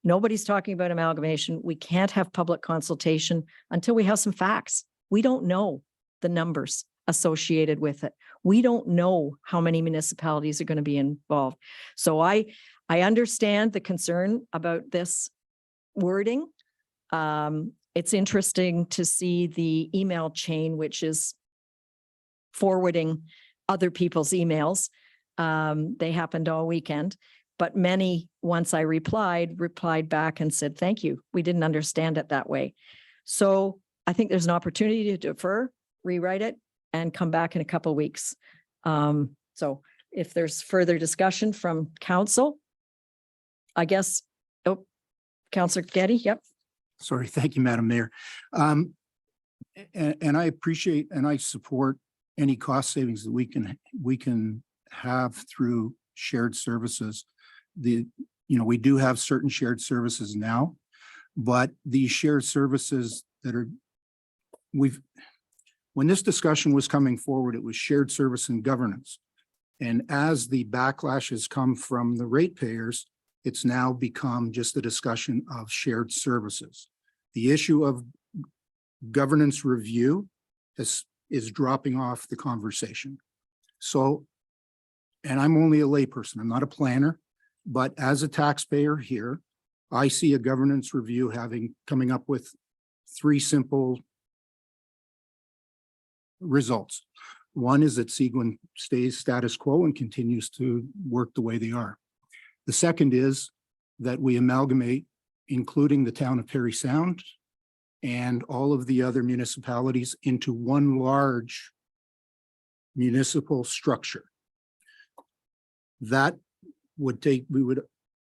nobody's talking about amalgamation. We can't have public consultation until we have some facts. We don't know the numbers associated with it. We don't know how many municipalities are going to be involved. So I understand the concern about this wording. It's interesting to see the email chain, which is forwarding other people's emails. They happened all weekend, but many, once I replied back and said, thank you. We didn't understand it that way. So I think there's an opportunity to defer, rewrite it, and come back in a couple of weeks. So if there's further discussion from council, I guess, Councillor Getty, yep. Sorry, thank you, Madam Mayor. And I appreciate and I support any cost savings that we can have through shared services. We do have certain shared services now, but these shared services that are, when this discussion was coming forward, it was shared service and governance. And as the backlash has come from the ratepayers, it's now become just a discussion of shared services. The issue of governance review is dropping off the conversation. So, and I'm only a layperson, I'm not a planner, but as a taxpayer here, I see a governance review coming up with 3 simple results. One is that Seguin stays status quo and continues to work the way they are. The second is that we amalgamate, including the town of Parry Sound and all of the other municipalities, into one large municipal structure. That would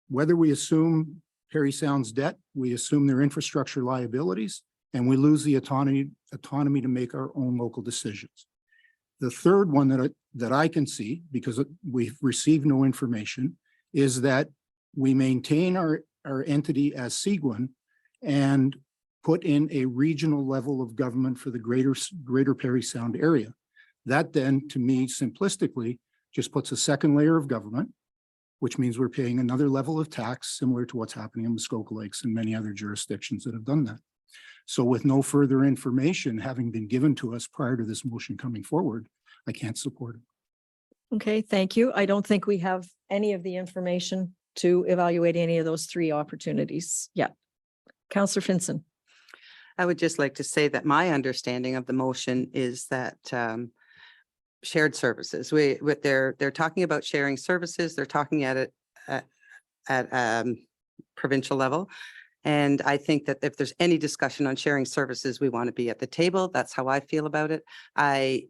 whether we assume Parry Sound's debt, we assume their infrastructure liabilities, and we lose the autonomy to make our own local decisions. The third one that I can see, because we've received no information, is that we maintain our entity as Seguin and put in a regional level of government for the greater Parry Sound area. That then, to me, simplistically, just puts a second layer of government, which means we're paying another level of tax similar to what's happening in Muskoka Lakes and many other jurisdictions that have done that. So with no further information having been given to us prior to this motion coming forward, I can't support it. Okay, thank you. I don't think we have any of the information to evaluate any of those 3 opportunities yet. Councillor Finson. I would just like to say that my understanding of the motion is that shared services, they're talking about sharing services, they're talking at provincial level. And I think that if there's any discussion on sharing services, we want to be at the table. That's how I feel about it. I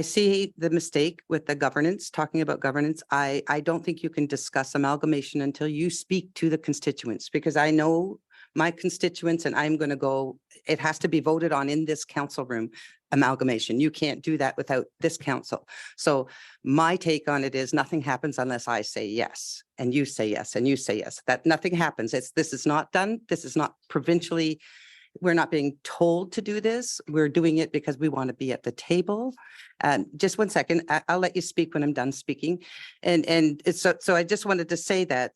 see the mistake with the governance, talking about governance. I don't think you can discuss amalgamation until you speak to the constituents, because I know my constituents and I'm going to go, it has to be voted on in this council room, amalgamation. You can't do that without this council. So my take on it is nothing happens unless I say yes, and you say yes, and you say yes. That nothing happens. This is not done. This is not provincially. We're not being told to do this. We're doing it because we want to be at the table. Just one second. I'll let you speak when I'm done speaking. And so I just wanted to say that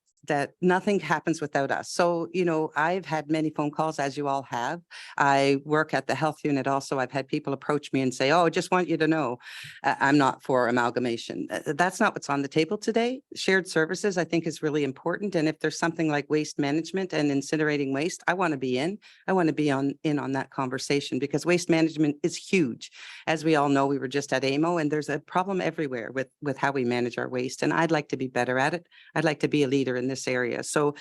nothing happens without us. So, you know, I've had many phone calls, as you all have. I work at the health unit also. I've had people approach me and say, oh, I just want you to know, I'm not for amalgamation. That's not what's on the table today. Shared services, I think, is really important. And if there's something like waste management and incinerating waste, I want to be in. I want to be in on that conversation, because waste management is huge. As we all know, we were just at AMO, and there's a problem everywhere with how we manage our waste. And I'd like to be better at it. I'd like to be a leader in this area. So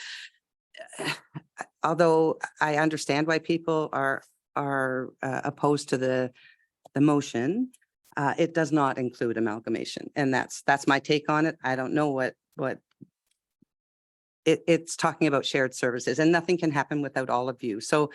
although I understand why people are opposed to the motion, it does not include amalgamation. And that's my take on it. I don't know what it's talking about shared services, and nothing can happen without all of you. So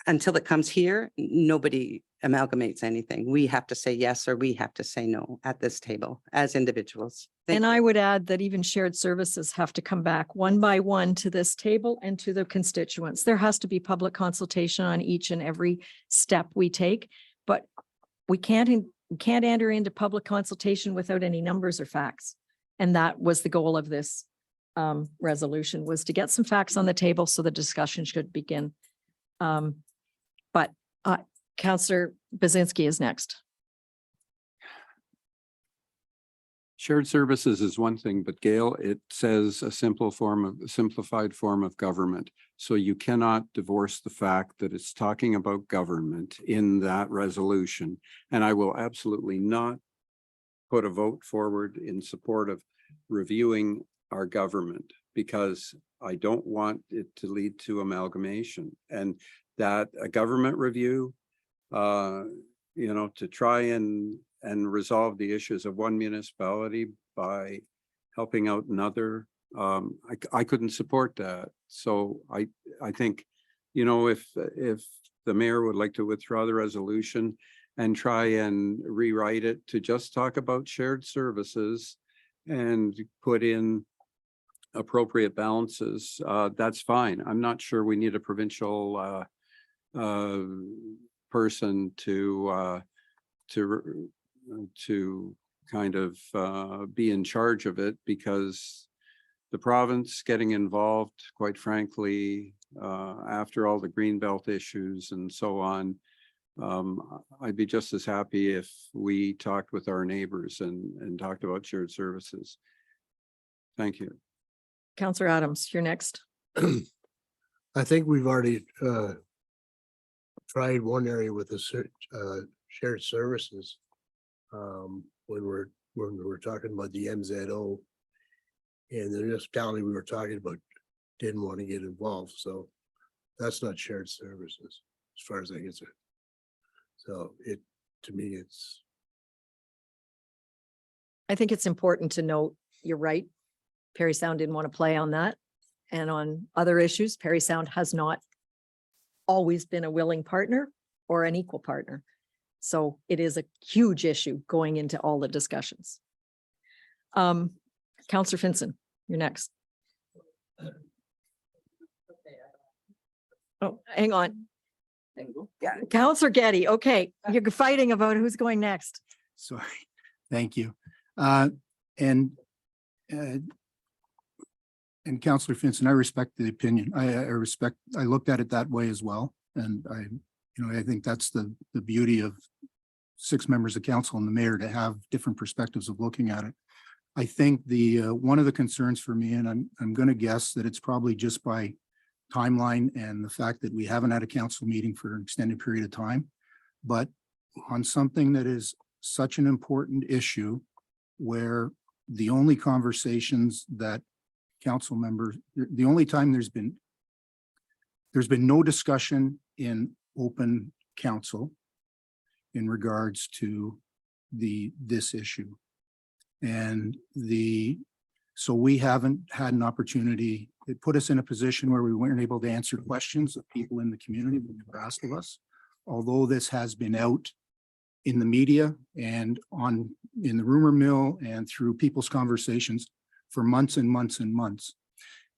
until it comes here, nobody amalgamates anything. We have to say yes, or we have to say no at this table as individuals. And I would add that even shared services have to come back one by one to this table and to the constituents. There has to be public consultation on each and every step we take, but we can't enter into public consultation without any numbers or facts. And that was the goal of this resolution, was to get some facts on the table so the discussion should begin. But Councillor Bazinski is next. Shared services is one thing, but Gail, it says a simplified form of government. So you cannot divorce the fact that it's talking about government in that resolution. And I will absolutely not put a vote forward in support of reviewing our government, because I don't want it to lead to amalgamation, and that a government review, to try and resolve the issues of one municipality by helping out another. I couldn't support that. So I think, if the mayor would like to withdraw the resolution and try and rewrite it to just talk about shared services and put in appropriate balances, that's fine. I'm not sure we need a provincial person to kind of be in charge of it, because the province getting involved, quite frankly, after all the Greenbelt issues and so on, I'd be just as happy if we talked with our neighbors and talked about shared services. Thank you. Councillor Adams, you're next. I think we've already tried one area with the shared services when we're talking about the MZO, and the municipality we were talking about didn't want to get involved. So that's not shared services as far as I get it. So to me, I think it's important to note, you're right. Perry Sound didn't want to play on that. And on other issues, Perry Sound has not always been a willing partner or an equal partner. So it is a huge issue going into all the discussions. Councillor Finson, you're next. Oh, hang on. Yeah, Councillor Getty. Okay, you're fighting about who's going next. Sorry, thank you. And Councillor Finson, I respect the opinion. I looked at it that way as well. And I think that's the beauty of 6 members of council and the mayor, to have different perspectives of looking at it. I think one of the concerns for me, and I'm going to guess that it's probably just by timeline and the fact that we haven't had a council meeting for an extended period of time, but on something that is such an important issue, where the only conversations that council members, the only time there's been no discussion in open council in regards to this issue. And so we haven't had an opportunity. It put us in a position where we weren't able to answer questions of people in the community that were asked of us. Although this has been out in the media and in the rumor mill and through people's conversations for months and months and months.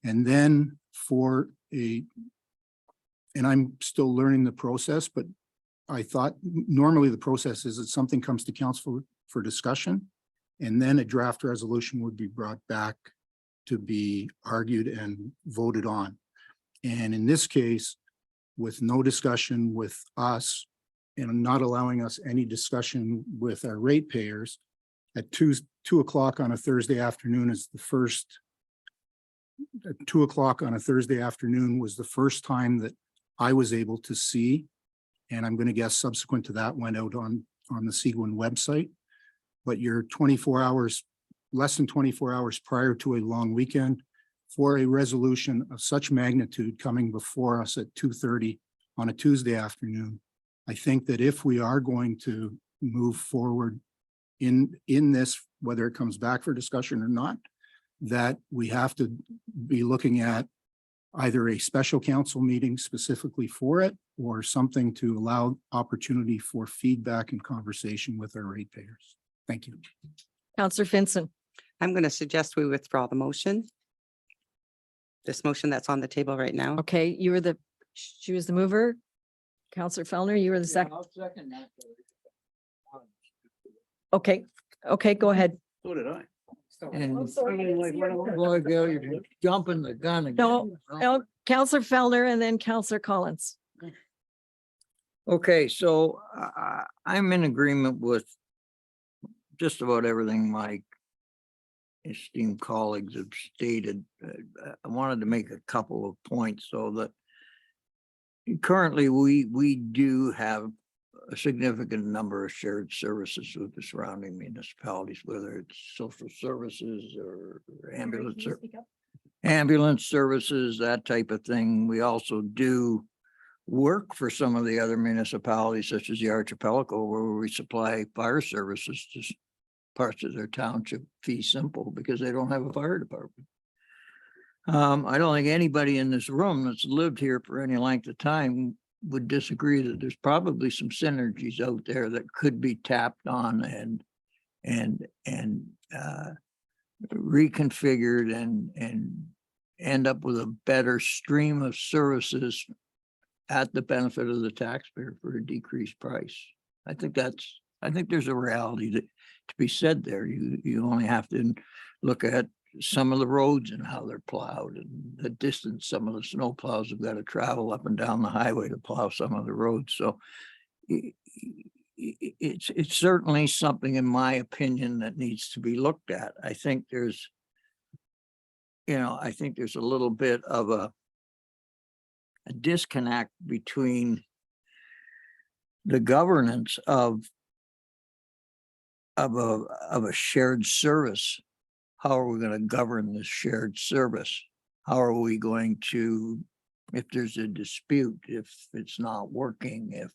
And then and I'm still learning the process, but I thought normally the process is that something comes to council for discussion, and then a draft resolution would be brought back to be argued and voted on. And in this case, with no discussion with us and not allowing us any discussion with our ratepayers, at 2:00 on a Thursday afternoon is the first, at 2:00 on a Thursday afternoon was the first time that I was able to see. And I'm going to guess subsequent to that went out on the Seguin website. But you're 24 hours, less than 24 hours prior to a long weekend for a resolution of such magnitude coming before us at 2:30 on a Tuesday afternoon. I think that if we are going to move forward in this, whether it comes back for discussion or not, that we have to be looking at either a special council meeting specifically for it or something to allow opportunity for feedback and conversation with our ratepayers. Thank you. Councillor Finson. I'm going to suggest we withdraw the motion. This motion that's on the table right now. Okay, she was the mover. Councillor Fellner, you were the second. Okay, go ahead. So did I. And boy, Bill, you're jumping the gun again. No, Councillor Fellner and then Councillor Collins. Okay, so I'm in agreement with just about everything my esteemed colleagues have stated. I wanted to make a couple of points so that currently we do have a significant number of shared services with the surrounding municipalities, whether it's social services or ambulance services, that type of thing. We also do work for some of the other municipalities, such as the Archipelago, where we supply fire services to parts of their township fee simple because they don't have a fire department. I don't think anybody in this room that's lived here for any length of time would disagree that there's probably some synergies out there that could be tapped on and reconfigured and end up with a better stream of services at the benefit of the taxpayer for a decreased price. I think there's a reality to be said there. You only have to look at some of the roads and how they're plowed and the distance some of the snow plows have got to travel up and down the highway to plow some of the roads. So it's certainly something, in my opinion, that needs to be looked at. I think there's a little bit of a disconnect between the governance of a shared service. How are we going to govern this shared service? How are we going to, if there's a dispute, if it's not working, if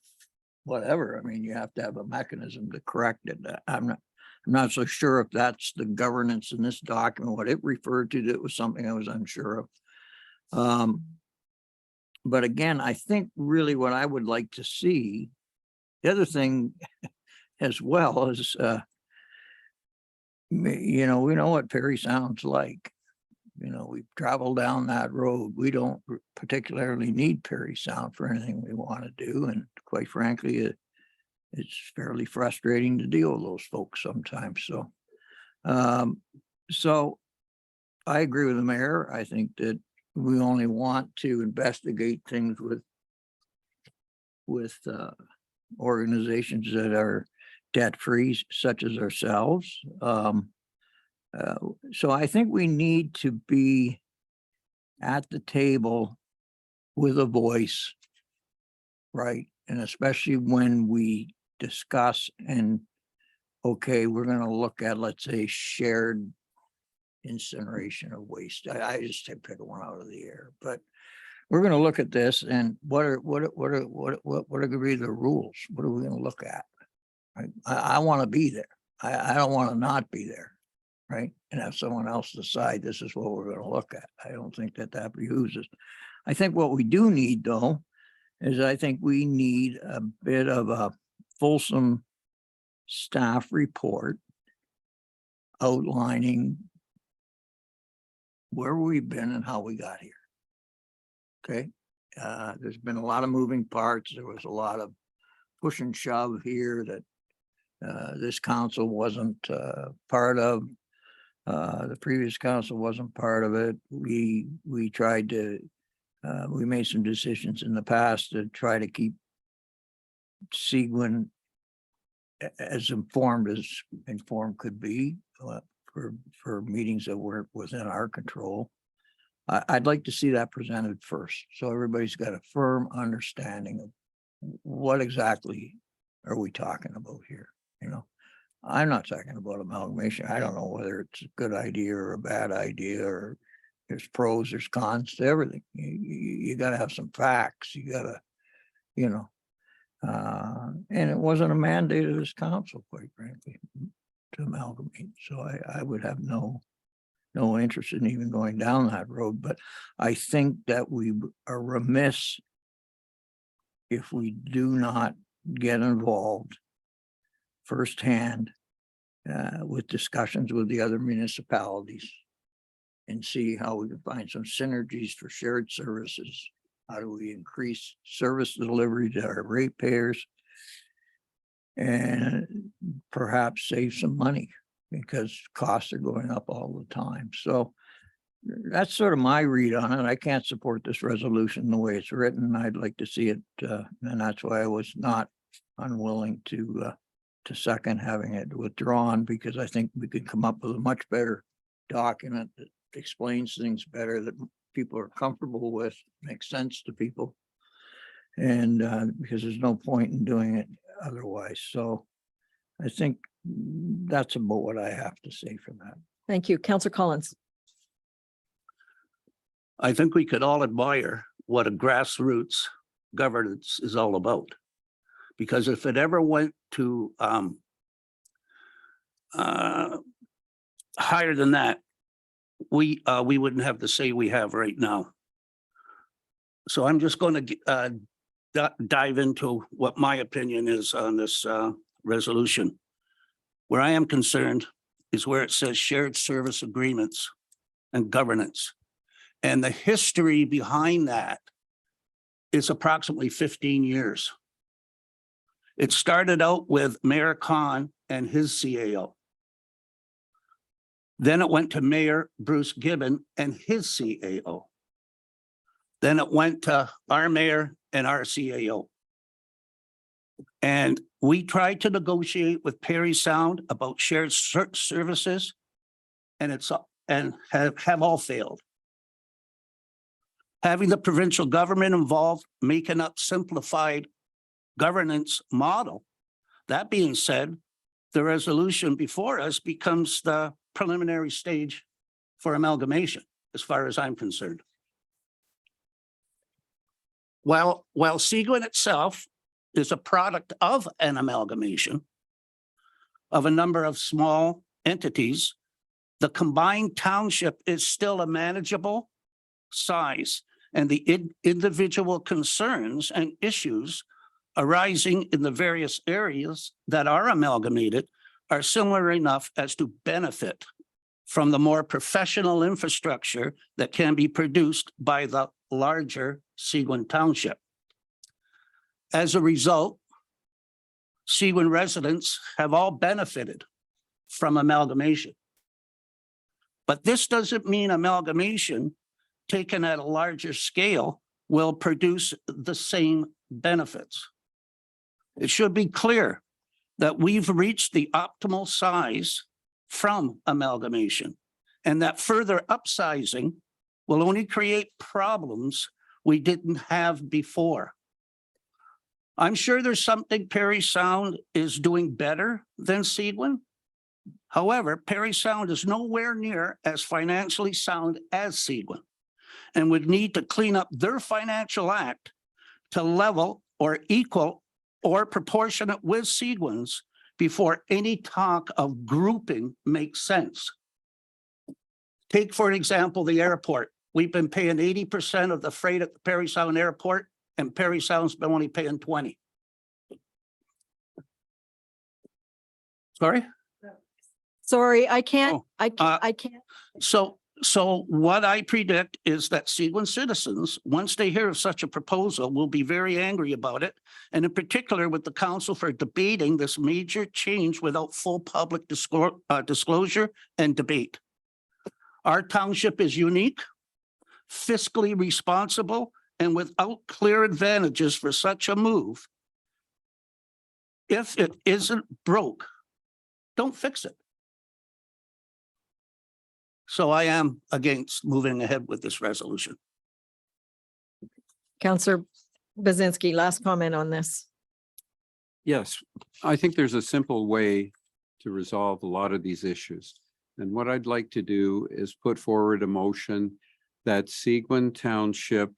whatever, I mean, you have to have a mechanism to correct it. I'm not so sure if that's the governance in this document, what it referred to, that was something I was unsure of. But again, I think really what I would like to see, the other thing as well is, we know what Perry Sound's like. We've traveled down that road. We don't particularly need Perry Sound for anything we want to do. And quite frankly, it's fairly frustrating to deal with those folks sometimes. So I agree with the mayor. I think that we only want to investigate things with organizations that are debt-free, such as ourselves. So I think we need to be at the table with a voice, right? And especially when we discuss and, okay, we're going to look at, let's say, shared incineration of waste. I just pick one out of the air, but we're gonna look at this and what are gonna be the rules? What are we gonna look at? Right? I want to be there. I don't want to not be there. Right? And have someone else decide this is what we're gonna look at. I don't think that behooves us. I think what we do need though, is I think we need a bit of a fulsome staff report outlining where we've been and how we got here. Okay, there's been a lot of moving parts. There was a lot of push and shove here that this council wasn't part of. The previous council wasn't part of it. We tried to, we made some decisions in the past to try to keep Seguin as informed could be for meetings that were within our control. I'd like to see that presented first, so everybody's got a firm understanding of what exactly are we talking about here, you know? I'm not talking about amalgamation. I don't know whether it's a good idea or a bad idea, or there's pros, there's cons to everything. You gotta have some facts. You gotta, you know, and it wasn't a mandate of this council, quite frankly, to amalgamate. So I would have no interest in even going down that road, but I think that we are remiss if we do not get involved firsthand with discussions with the other municipalities and see how we can find some synergies for shared services. How do we increase service delivery to our ratepayers and perhaps save some money because costs are going up all the time. So that's sort of my read on it. I can't support this resolution the way it's written. I'd like to see it, and that's why I was not unwilling to second having it withdrawn, because I think we could come up with a much better document that explains things better, that people are comfortable with, makes sense to people. And because there's no point in doing it otherwise. So I think that's about what I have to say for that. Thank you. Councillor Collins. I think we could all admire what a grassroots governance is all about. Because if it ever went to higher than that, we wouldn't have the say we have right now. So I'm just going to dive into what my opinion is on this resolution. Where I am concerned is where it says shared service agreements and governance. And the history behind that is approximately 15 years. It started out with Mayor Khan and his CAO. Then it went to Mayor Bruce Gibbon and his CAO. Then it went to our mayor and our CAO. And we tried to negotiate with Perry Sound about shared services, and have all failed. Having the provincial government involved, making up simplified governance model. That being said, the resolution before us becomes the preliminary stage for amalgamation, as far as I'm concerned. While Seguin itself is a product of an amalgamation of a number of small entities, the combined township is still a manageable size, and the individual concerns and issues arising in the various areas that are amalgamated are similar enough as to benefit from the more professional infrastructure that can be produced by the larger Seguin Township. As a result, Seguin residents have all benefited from amalgamation. But this doesn't mean amalgamation taken at a larger scale will produce the same benefits. It should be clear that we've reached the optimal size from amalgamation, and that further upsizing will only create problems we didn't have before. I'm sure there's something Perry Sound is doing better than Seguin, However, Perry Sound is nowhere near as financially sound as Seguin and would need to clean up their financial act to level or equal or proportionate with Seguin's before any talk of grouping makes sense. Take, for example, the airport. We've been paying 80% of the freight at the Perry Sound Airport, and Perry Sound's been only paying 20. Sorry? Sorry, I can't, Oh, I can't. So what I predict is that Seguin citizens, once they hear of such a proposal, will be very angry about it. And in particular with the council for debating this major change without full public disclosure and debate. Our township is unique, fiscally responsible, and without clear advantages for such a move. If it isn't broke, don't fix it. So I am against moving ahead with this resolution. Councillor Bazinski, last comment on this. Yes, I think there's a simple way to resolve a lot of these issues. And what I'd like to do is put forward a motion that Seguin Township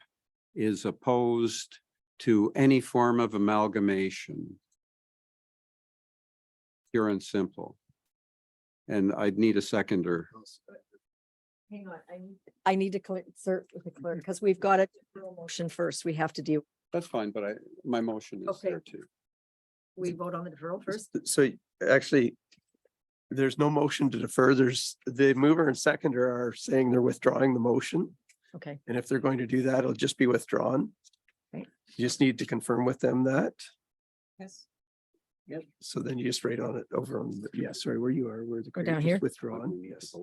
is opposed to any form of amalgamation. Pure and simple. And I'd need a seconder. Hang on, I need to clear, because we've got a motion first. We have to do, That's fine, but my motion is Okay. there too. we vote on the deferral first. So actually, there's no motion to defer. There's the mover and seconder are saying they're withdrawing the motion. Okay, And if they're going to do that, it'll just be withdrawn. Right. You just need to confirm with them that. yes. So then you just write on it over on, sorry, where you are, where the. Go down just here. Withdrawn, yes.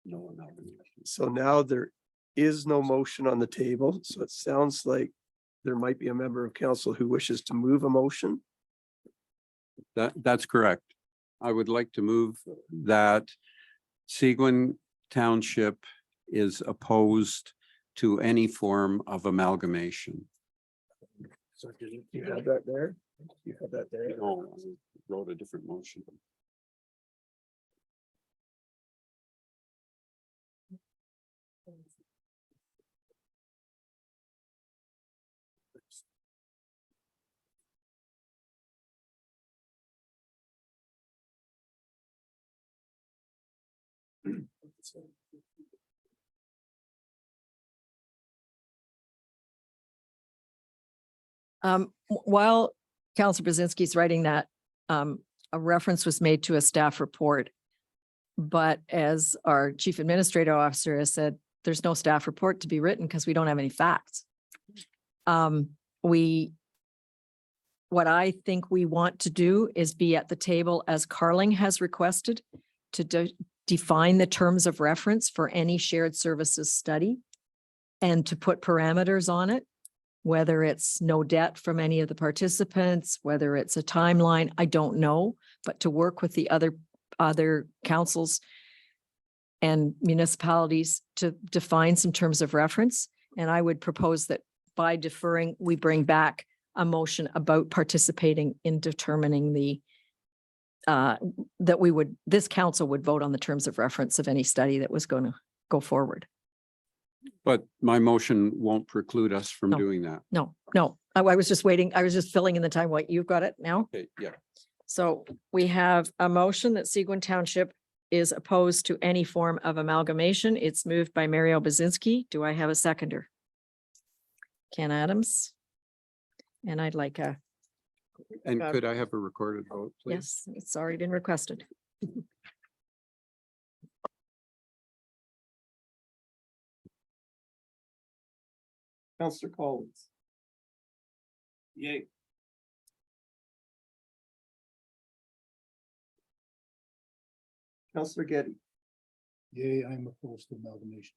No amalgamation. So now there is no motion on the table, so it sounds like there might be a member of council who wishes to move a motion. That's correct. I would like to move that Seguin Township is opposed to any form of amalgamation. So do you have that there? You have that there? No, I wrote a different motion. While Councillor Brzezinski is writing that, a reference was made to a staff report. But as our chief administrative officer has said, there's no staff report to be written because we don't have any facts. What I think we want to do is be at the table as Carling has requested to define the terms of reference for any shared services study and to put parameters on it, whether it's no debt from any of the participants, whether it's a timeline, I don't know, but to work with the other councils and municipalities to define some terms of reference. And I would propose that by deferring, we bring back a motion about participating in determining the this council would vote on the terms of reference of any study that was going to go forward. But my motion won't preclude us from No. doing that. No, I was just waiting. I was just filling in the time. What, you've got it now? Okay, yeah. So we have a motion that Seguin Township is opposed to any form of amalgamation. It's moved by Mario Bazinski. Do I have a seconder? Ken Adams. And I'd like a, And could I have a recorded vote, please? yes, it's already been requested. Councillor Collins. Yay. Councillor Getty. Yay, I'm opposed to amalgamation.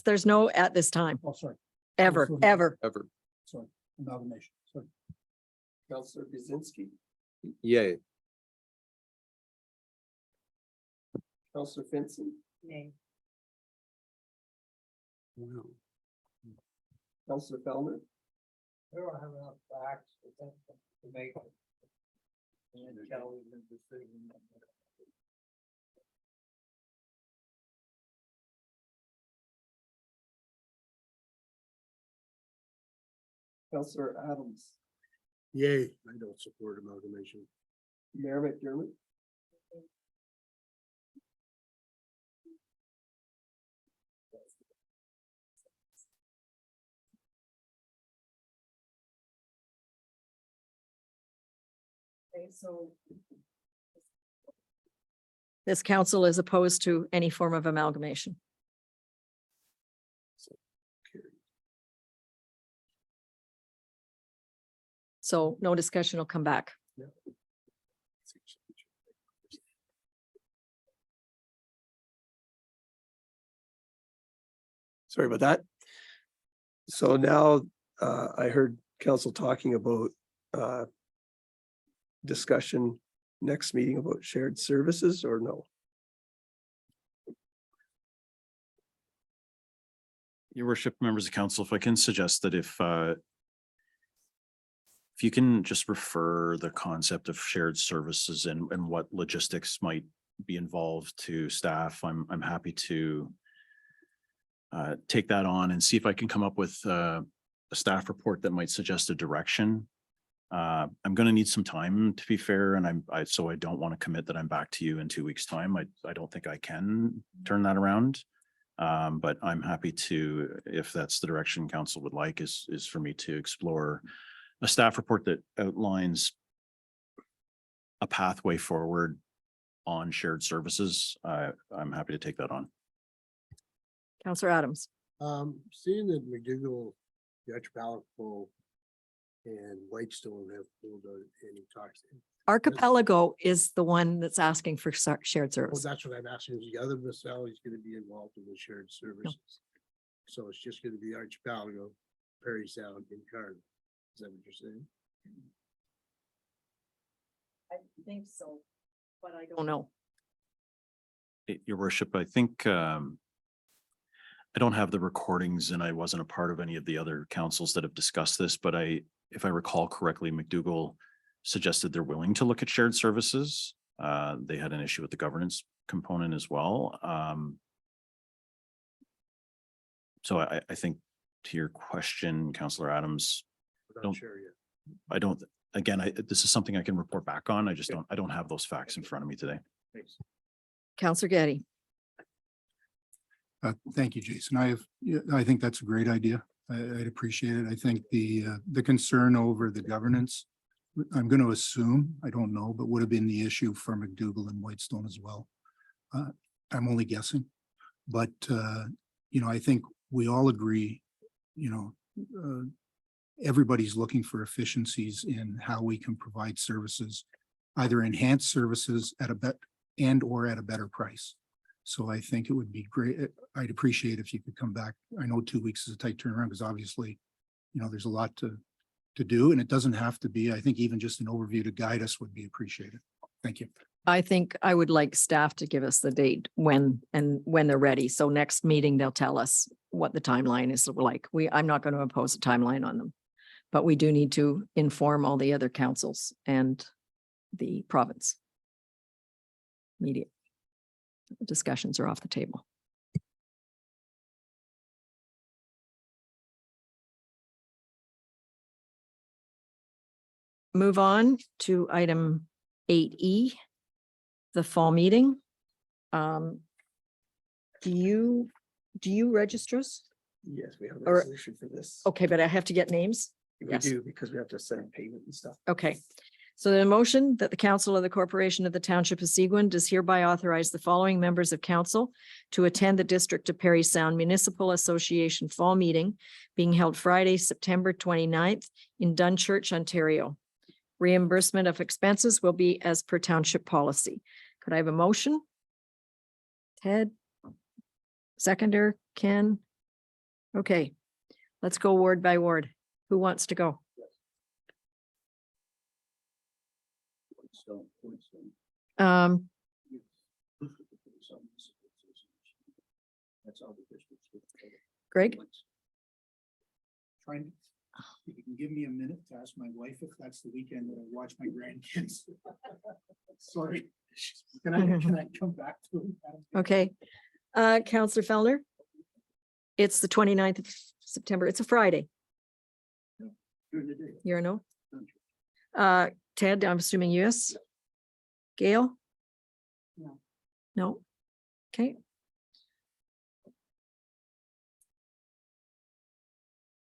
There's no at this time, Oh, sorry, ever, Absolutely. ever. Ever. sorry, amalgamation, sorry. Councillor Bazinski. Yay. Councillor Finson. Wow. Councillor Fellner. We don't have enough facts to make Counselor Adams, Yay, I don't support amalgamation. Mayor McDermott. Okay, so this council is opposed to any form of amalgamation. So no discussion will come back. Sorry about that. So now I heard council talking about discussion next meeting about shared services or no? Your worship, members of council, if I can suggest that if you can just refer the concept of shared services and what logistics might be involved to staff, I'm happy to take that on and see if I can come up with a staff report that might suggest a direction. I'm going to need some time, to be fair, and so I don't want to commit that I'm back to you in 2 weeks' time. I don't think I can turn that around. But I'm happy to, if that's the direction council would like, is for me to explore a staff report that outlines a pathway forward on shared services. I'm happy to take that on. Councillor Adams. Seeing that McDougall, the Archipelago and Whitestone have pulled out any talks. Archipelago is the one that's asking for shared Well, service. that's what I'm asking. Is the other municipalities going to be involved in the shared services? So it's just going to be Archipelago, Perry Sound, and Carter. Is that what you're saying? I think so, but I don't know. Your worship, I think I don't have the recordings and I wasn't a part of any of the other councils that have discussed this, but if I recall correctly, McDougall suggested they're willing to look at shared services. They had an issue with the governance component as well. So I think to your question, Councillor Adams, We're not sure yet. I don't, again, this is something I can report back on. I don't have those facts in front of me today. Thanks. Councillor Getty. Thank you, Jason. I think that's a great idea. I'd appreciate it. I think the concern over the governance, I'm going to assume, I don't know, but would have been the issue for McDougall and Whitestone as well. I'm only guessing, but I think we all agree, everybody's looking for efficiencies in how we can provide services, either enhanced services at a or at a better price. So I think it would be great. I'd appreciate if you could come back. I know 2 weeks is a tight turnaround because obviously, there's a lot to do, and it doesn't have to be. I think even just an overview to guide us would be appreciated. Thank you. I think I would like staff to give us the date when they're ready. So next meeting, they'll tell us what the timeline is like. I'm not going to impose a timeline on them, but we do need to inform all the other councils and the province. Immediate discussions are off the table. Move on to item 8E, the fall meeting. Do you register us? Yes, we have a Or- resolution for this. Okay, but I have to get names. We yes. do, because we have to send payment and stuff. Okay. So the motion that the Council of the Corporation of the Township of Seguin does hereby authorize the following members of council to attend the District of Perry Sound Municipal Association Fall Meeting being held Friday, September 29th in Dunchurch, Ontario. Reimbursement of expenses will be as per township policy. Could I have a motion? Ted? Seconder, Ken? Okay, let's go ward by ward. Who wants to go? Um, That's all the districts. Greg? If you can give me a minute to ask my wife if that's the weekend that I watch my grandkids. Sorry. Can I come back to it? Okay. Counselor Fellner? It's the 29th of September. It's a Friday. During the day. You're a no? Ted, I'm assuming yes. Gail? No. No. Okay.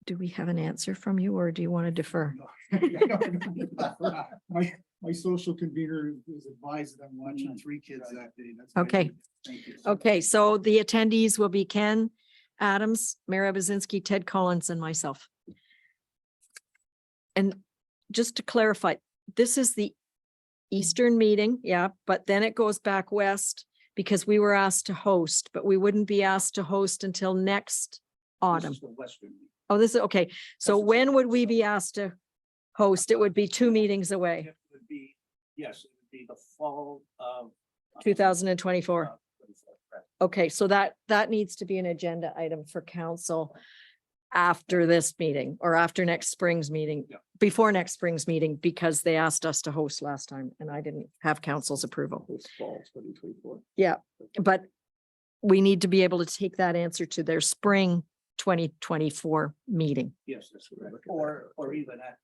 Do we have an answer from you or do you want to defer? My social convener is advised that I'm watching 3 kids that day. That's my Okay. duty. Thank you. Okay, so the attendees will be Ken Adams, Mara Bazinski, Ted Collins, and myself. And just to clarify, this is the Eastern meeting, yeah, but then it goes back west because we were asked to host, but we wouldn't be asked to host until next autumn. This is the Western. Oh, this is, okay. So That's the when would southern we side. be asked to host? It would be 2 meetings away, It would be, yes, it would be the fall of. 2024. Okay, so that needs to be an agenda item for council after this meeting or after next spring's meeting, Yeah. before next spring's meeting, because they asked us to host last time and I didn't have council's approval. This fall 2024. Yeah, but we need to be able to take that answer to their spring 2024 meeting. Yes, that's correct. correct. Or even at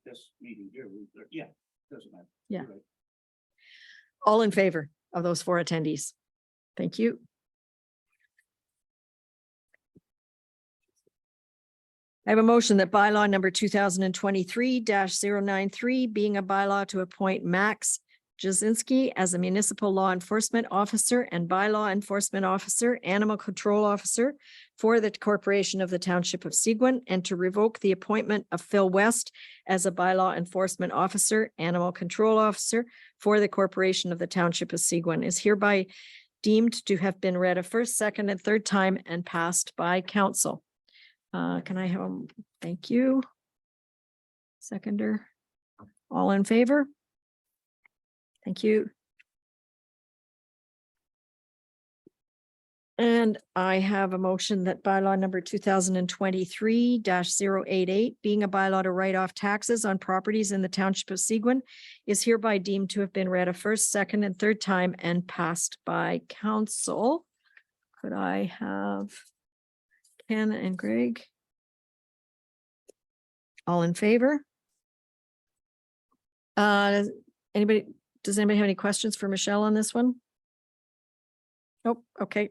this meeting here, yeah, doesn't matter. Yeah. You're right. All in favor of those 4 attendees? Thank you. I have a motion that bylaw number 2023-093 being a bylaw to appoint Max Jasinski as a municipal law enforcement officer and bylaw enforcement officer, animal control officer for the corporation of the Township of Seguin, and to revoke the appointment of Phil West as a bylaw enforcement officer, animal control officer for the corporation of the Township of Seguin is hereby deemed to have been read a first, second, and third time and passed by council. Can I have, thank you. Seconder, all in favor? Thank you. And I have a motion that bylaw number 2023-088, being a bylaw to write off taxes on properties in the Township of Seguin, is hereby deemed to have been read a first, second, and third time and passed by council. Could I have Ken and Greg? All in favor? Does anybody have any questions for Michelle on this one? Nope, okay.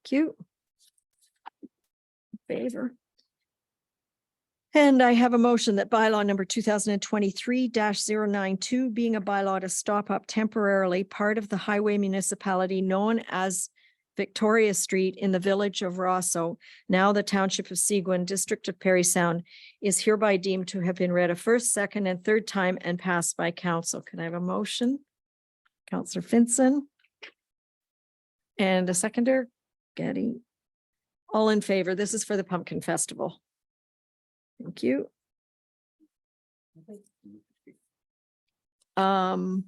Cute. Favor. And I have a motion that bylaw number 2023-092, being a bylaw to stop up temporarily part of the highway municipality known as Victoria Street in the village of Rosso, now the Township of Seguin, District of Parry Sound, is hereby deemed to have been read a first, second, and third time and passed by council. Can I have a motion? Councillor Finson. And a seconder, Getty. All in favor. This is for the Pumpkin Festival. Thank you. And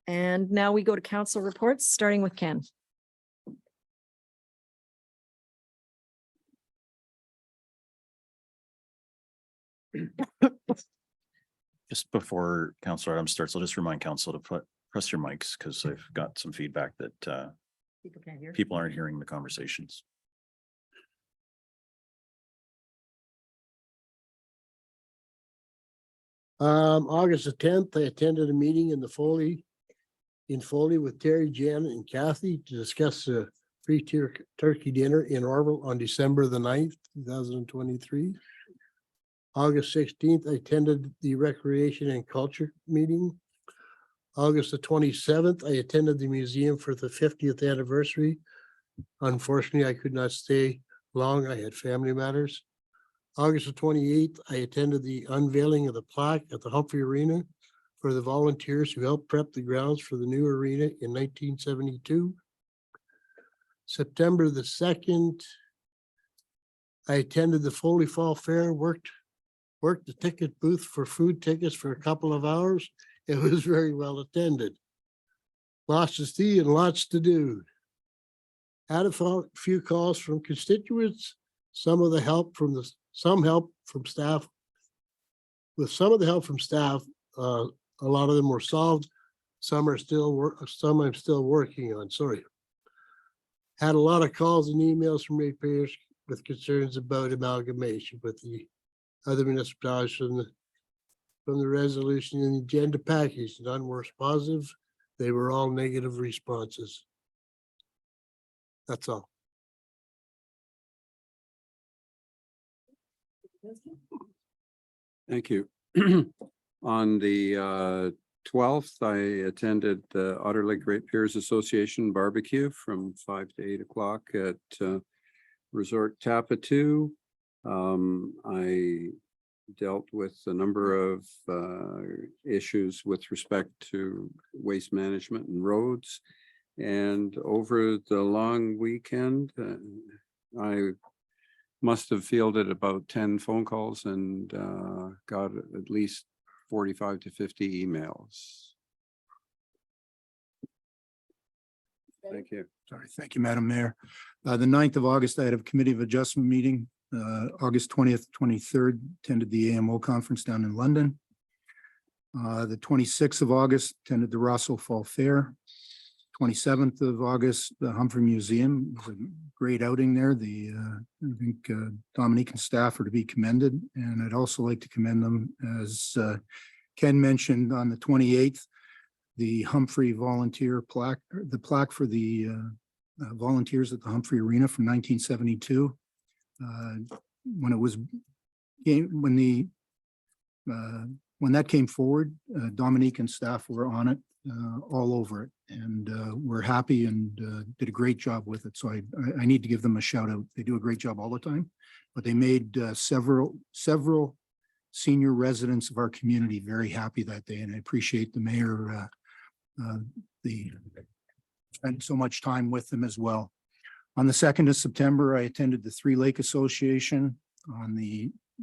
now we go to council reports, starting with Ken. Just before Councilor Adams starts, I'll just remind council to press your mics because I've got some feedback that People can't hear. people aren't hearing the conversations. August the 10th, I attended a meeting in Foley with Terry, Jen, and Kathy to discuss the free turkey dinner in Orville on December the 9th, 2023. August 16th, I attended the Recreation and Culture meeting. August the 27th, I attended the museum for the 50th anniversary. Unfortunately, I could not stay long. I had family matters. August the 28th, I attended the unveiling of the plaque at the Humphrey Arena for the volunteers who helped prep the grounds for the new arena in 1972. September the 2nd, I attended the Foley Fall Fair, worked the ticket booth for food tickets for a couple of hours. It was very well attended. Lots to see and lots to do. Had a few calls from constituents. Some of the help from the some help from staff. With some of the help from staff, a lot of them were solved. Some are some I'm still working on, sorry. Had a lot of calls and emails from ratepayers with concerns about amalgamation with the other municipalities from the resolution and the agenda package. None were positive. They were all negative responses. That's all. Thank you. On the 12th, I attended the Otter Lake Ratepayers Association barbecue from 5 to 8 o'clock at Resort Tapatoo. I dealt with a number of issues with respect to waste management and roads. And over the long weekend, I must have fielded about 10 phone calls and got at least 45 to 50 emails. Thank you. Sorry, thank you, Madam Mayor. The 9th of August, I had a Committee of Adjustment meeting. August 20th, 23rd, attended the AMO conference down in London. The 26th of August, attended the Rosso Fall Fair. 27th of August, the Humphrey Museum, it was a great outing there. I think Dominique and staff are to be commended, and I'd also like to commend them, as Ken mentioned, on the 28th, the Humphrey volunteer plaque, the plaque for the volunteers at the Humphrey Arena from 1972. When it was, when that came forward, Dominique and staff were on it, all over it, and we're happy and did a great job with it. So I need to give them a shout out. They do a great job all the time, but they made several senior residents of our community very happy that day, and I appreciate the mayor spent so much time with them as well. On the 2nd of September, I attended the Three Lake Association.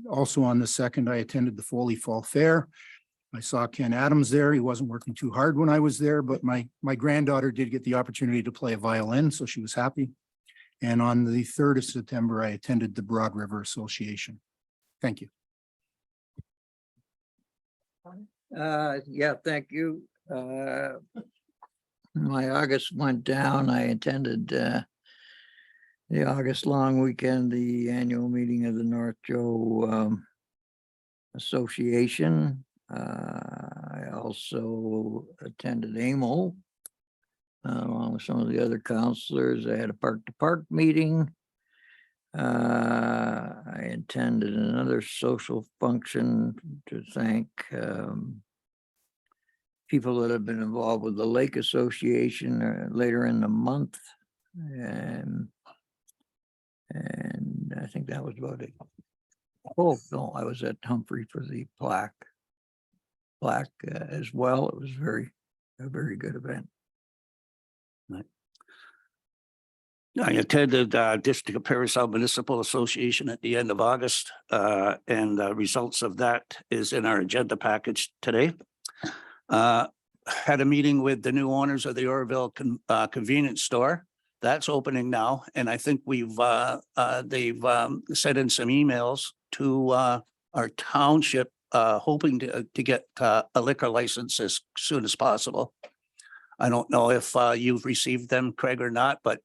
Also on the 2nd, I attended the Foley Fall Fair. I saw Ken Adams there. He wasn't working too hard when I was there, but my granddaughter did get the opportunity to play a violin, so she was happy. And on the 3rd of September, I attended the Broad River Association. Thank you. Yeah, thank you. My August went down. I attended the August long weekend, the annual meeting of the North Joe Association. I also attended AMO along with some of the other counselors. I had a park to park meeting. I attended another social function to thank people that have been involved with the Lake Association later in the month. And I think that was about it. Oh, no, I was at Humphrey for the plaque as well. It was a very good event. I attended District of Paris South Municipal Association at the end of August, and the results of that is in our agenda package today. Had a meeting with the new owners of the Oroville convenience store. That's opening now, and I think they've sent in some emails to our township, hoping to get a liquor license as soon as possible. I don't know if you've received them, Craig, or not, but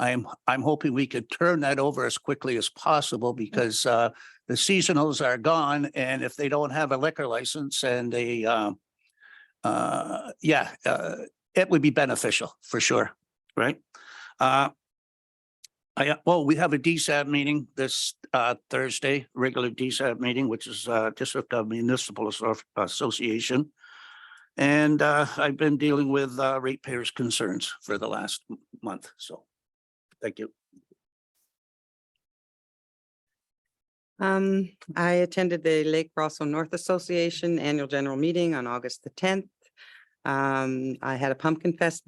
I'm hoping we could turn that over as quickly as possible, because the seasonals are gone, and if they don't have a liquor license and they it would be beneficial for sure, right? Well, we have a DSAB meeting this Thursday, regular DSAB meeting, which is District of Municipal Association. And I've been dealing with ratepayers' concerns for the last month. So thank you. I attended the Lake Rosso North Association Annual General Meeting on August the 10th. I had a Pumpkin Fest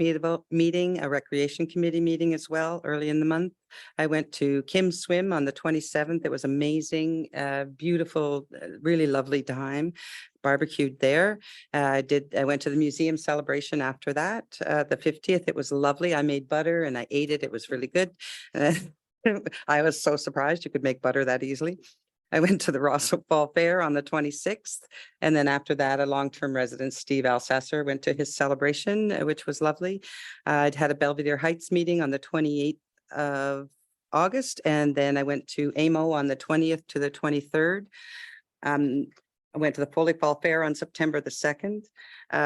meeting, a Recreation Committee meeting as well, early in the month. I went to Kim's Swim on the 27th. It was amazing, beautiful, really lovely time. Barbecued there. I went to the museum celebration after that. The 50th, it was lovely. I made butter and I ate it. It was really good. I was so surprised you could make butter that easily. I went to the Rosso Fall Fair on the 26th. And then after that, a long-term resident, Steve Alsasser, went to his celebration, which was lovely. I'd had a Belvedere Heights meeting on the 28th of August. And then I went to AMO on the 20th to the 23rd. I went to the Foley Fall Fair on September the 2nd.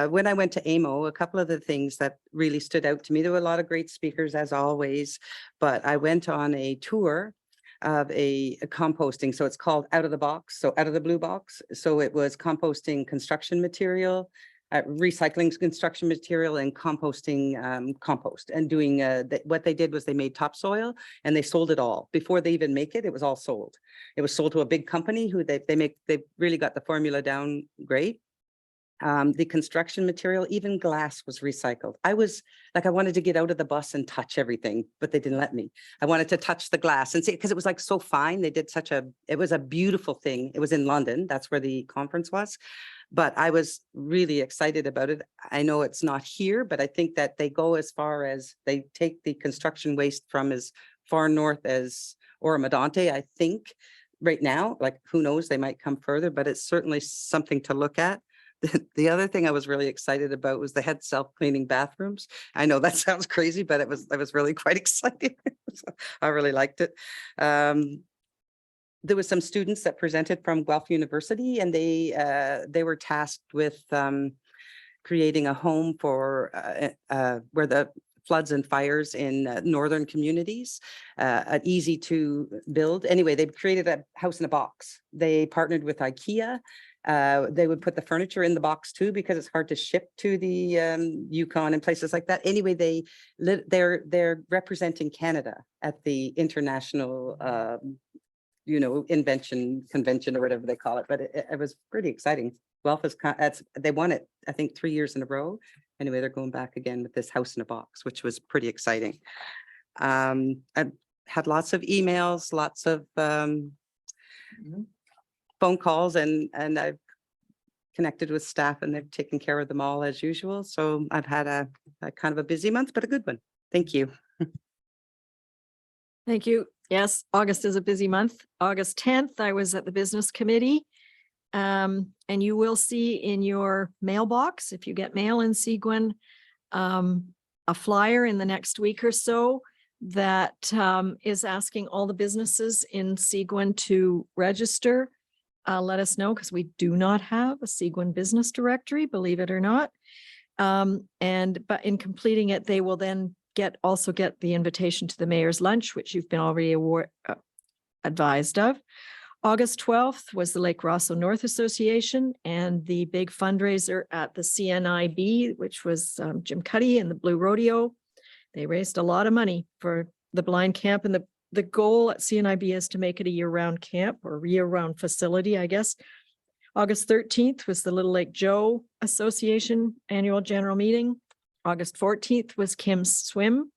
When I went to AMO, a couple of the things that really stood out to me, there were a lot of great speakers as always, but I went on a tour of a composting. So it's called Out of the Box, so out of the blue box. So it was composting construction material, recycling construction material and composting compost and doing what they did was they made topsoil and they sold it all before they even make it. It was all sold. It was sold to a big company who they really got the formula down great. The construction material, even glass was recycled. I was like, I wanted to get out of the bus and touch everything, but they didn't let me. I wanted to touch the glass and see, because it was like so fine. They did it was a beautiful thing. It was in London. That's where the conference was. But I was really excited about it. I know it's not here, but I think that they go as far as they take the construction waste from as far north as Oromadante, I think right now, like who knows, they might come further, but it's certainly something to look at. The other thing I was really excited about was they had self-cleaning bathrooms. I know that sounds crazy, but I was really quite excited. I really liked it. There was some students that presented from Guelph University, and they were tasked with creating a home for where the floods and fires in northern communities, easy to build. Anyway, they created a house in a box. They partnered with IKEA. They would put the furniture in the box too, because it's hard to ship to the Yukon and places like that. Anyway, they're representing Canada at the international invention convention or whatever they call it, but it was pretty exciting. Guelph is they won it, I think 3 years in a row. Anyway, they're going back again with this house in a box, which was pretty exciting. I had lots of emails, lots of phone calls, and I've connected with staff and they've taken care of them all as usual. So I've had a kind of a busy month, but a good one. Thank you. Thank you. Yes, August is a busy month. August 10th, I was at the business committee. And you will see in your mailbox, if you get mail in Seguin, a flyer in the next week or so that is asking all the businesses in Seguin to register. Let us know, because we do not have a Seguin business directory, believe it or not. But in completing it, they will then also get the invitation to the mayor's lunch, which you've been already advised of. August 12th was the Lake Rosso North Association and the big fundraiser at the CNIB, which was Jim Cuddy and the Blue Rodeo. They raised a lot of money for the blind camp, and the goal at CNIB is to make it a year-round camp or year-round facility, I guess. August 13th was the Little Lake Joe Association annual general meeting. August 14th was Kim's Swim.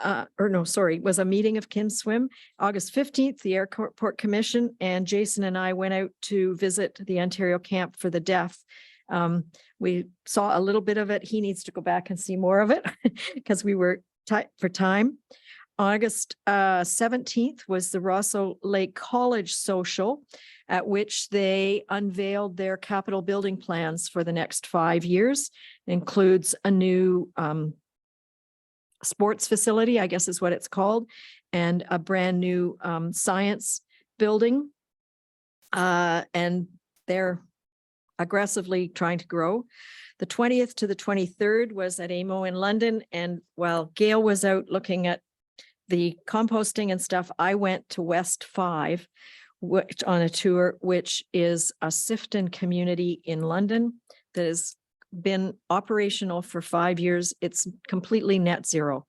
Was a meeting of Kim's Swim. August 15th, the Airport Commission and Jason and I went out to visit the Ontario Camp for the Deaf. We saw a little bit of it. He needs to go back and see more of it because we were tight for time. August 17th was the Rosso Lake College Social, at which they unveiled their capital building plans for the next 5 years. It includes a new sports facility, I guess is what it's called, and a brand new science building. And they're aggressively trying to grow. The 20th to the 23rd was at AMO in London. And while Gail was out looking at the composting and stuff, I went to West 5 on a tour, which is a Sifton community in London that has been operational for 5 years. It's completely net zero.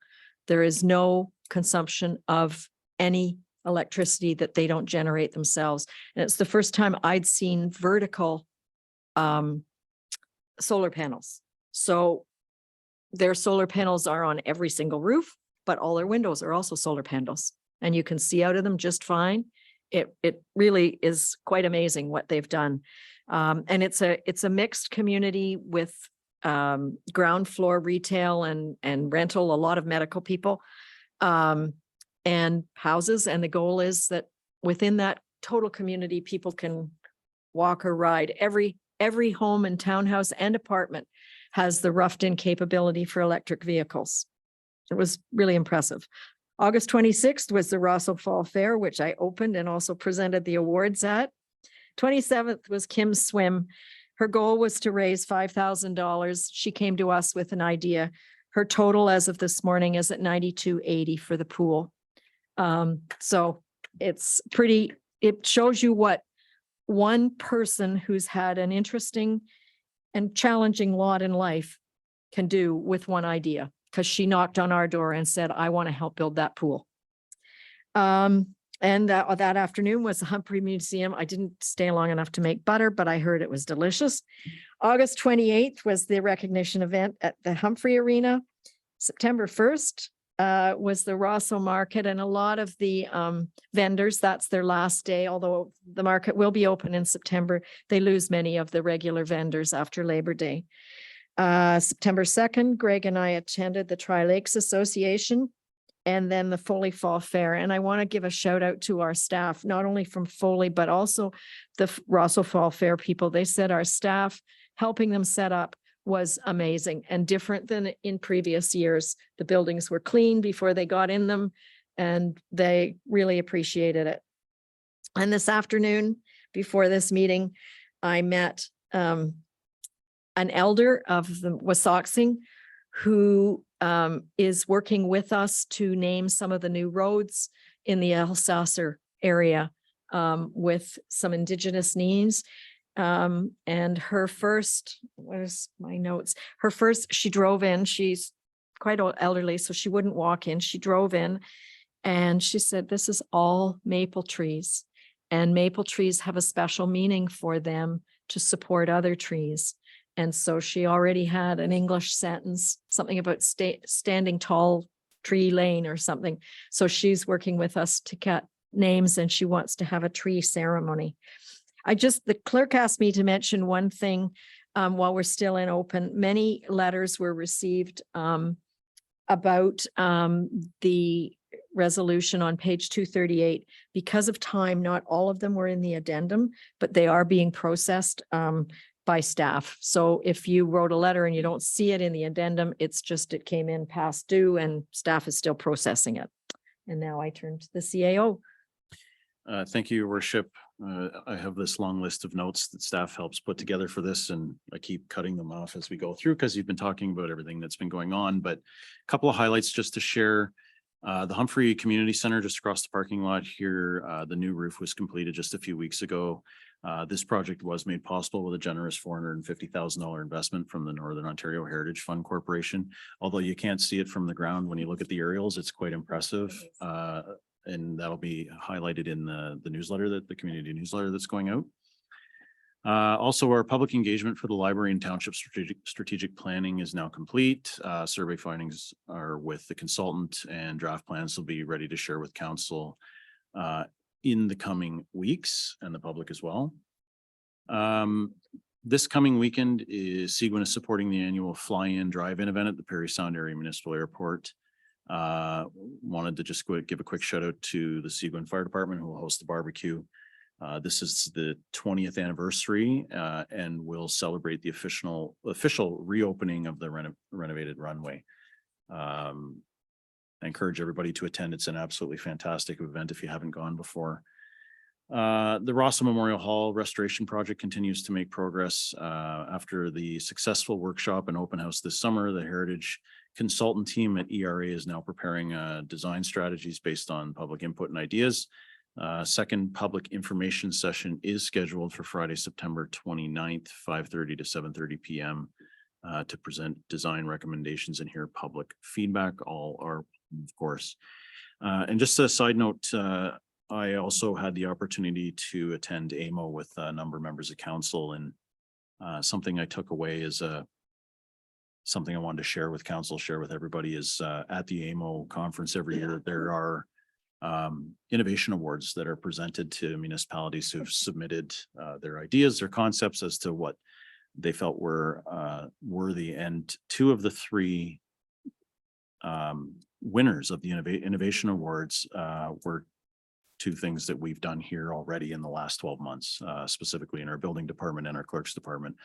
There is no consumption of any electricity that they don't generate themselves. And it's the first time I'd seen vertical solar panels. So their solar panels are on every single roof, but all their windows are also solar panels, and you can see out of them just fine. It really is quite amazing what they've done. And it's a mixed community with ground floor retail and rental, a lot of medical people. and houses. And the goal is that within that total community, people can walk or ride. Every home and townhouse and apartment has the roughed-in capability for electric vehicles. It was really impressive. August 26th was the Rosso Fall Fair, which I opened and also presented the awards at. 27th was Kim's Swim. Her goal was to raise $5,000. She came to us with an idea. Her total as of this morning is at $92.80 for the pool. So it's pretty, it shows you what one person who's had an interesting and challenging lot in life can do with one idea, because she knocked on our door and said, I want to help build that pool. And that afternoon was the Humphrey Museum. I didn't stay long enough to make butter, but I heard it was delicious. August 28th was the recognition event at the Humphrey Arena. September 1st was the Rosso Market, and a lot of the vendors, that's their last day, although the market will be open in September. They lose many of the regular vendors after Labor Day. September 2nd, Greg and I attended the Tri-Lakes Association and then the Foley Fall Fair. And I want to give a shout out to our staff, not only from Foley, but also the Rosso Fall Fair people. They said our staff helping them set up was amazing and different than in previous years. The buildings were clean before they got in them, and they really appreciated it. And this afternoon, before this meeting, I met an elder of the Wasauksing who is working with us to name some of the new roads in the Alsacer area with some Indigenous names. And her first, where's my notes? Her first, she drove in, she's quite elderly, so she wouldn't walk in. She drove in and she said, this is all maple trees, and maple trees have a special meaning for them to support other trees. And so she already had an English sentence, something about standing tall tree lane or something. So she's working with us to get names, and she wants to have a tree ceremony. The clerk asked me to mention one thing while we're still in open. Many letters were received about the resolution on page 238. Because of time, not all of them were in the addendum, but they are being processed by staff. So if you wrote a letter and you don't see it in the addendum, it's just it came in past due and staff is still processing it. And now I turn to the CAO. Thank you, Your Worship. I have this long list of notes that staff helps put together for this, and I keep cutting them off as we go through because you've been talking about everything that's been going on. But a couple of highlights just to share. The Humphrey Community Center just across the parking lot here, the new roof was completed just a few weeks ago. This project was made possible with a generous $450,000 investment from the Northern Ontario Heritage Fund Corporation. Although you can't see it from the ground when you look at the aerials, it's quite impressive. And that'll be highlighted in the newsletter, that the community newsletter that's going out. Also, our public engagement for the library and township strategic planning is now complete. Survey findings are with the consultant, and draft plans will be ready to share with council in the coming weeks, and the public as well. This coming weekend Seguin is supporting the annual fly-in drive-in event at the Parry Sound Area Municipal Airport. Wanted to just give a quick shout out to the Seguin Fire Department, who will host the barbecue. This is the 20th anniversary and will celebrate the official reopening of the renovated runway. I encourage everybody to attend. It's an absolutely fantastic event if you haven't gone before. The Rosso Memorial Hall restoration project continues to make progress. After the successful workshop and open house this summer, the Heritage consultant team at ERA is now preparing design strategies based on public input and ideas. Second public information session is scheduled for Friday, September 29th, 5:30 to 7:30 p.m. To present design recommendations and hear public feedback. All are, of course. And just a side note, I also had the opportunity to attend AMO with a number of members of council, and something I took away is something I wanted to share with council, share with everybody is at the AMO conference every year, there are innovation awards that are presented to municipalities who've submitted their ideas, their concepts as to what they felt were worthy. And two of the three winners of the Innovation Awards were two things that we've done here already in the last 12 months, specifically in our building department and our clerks department.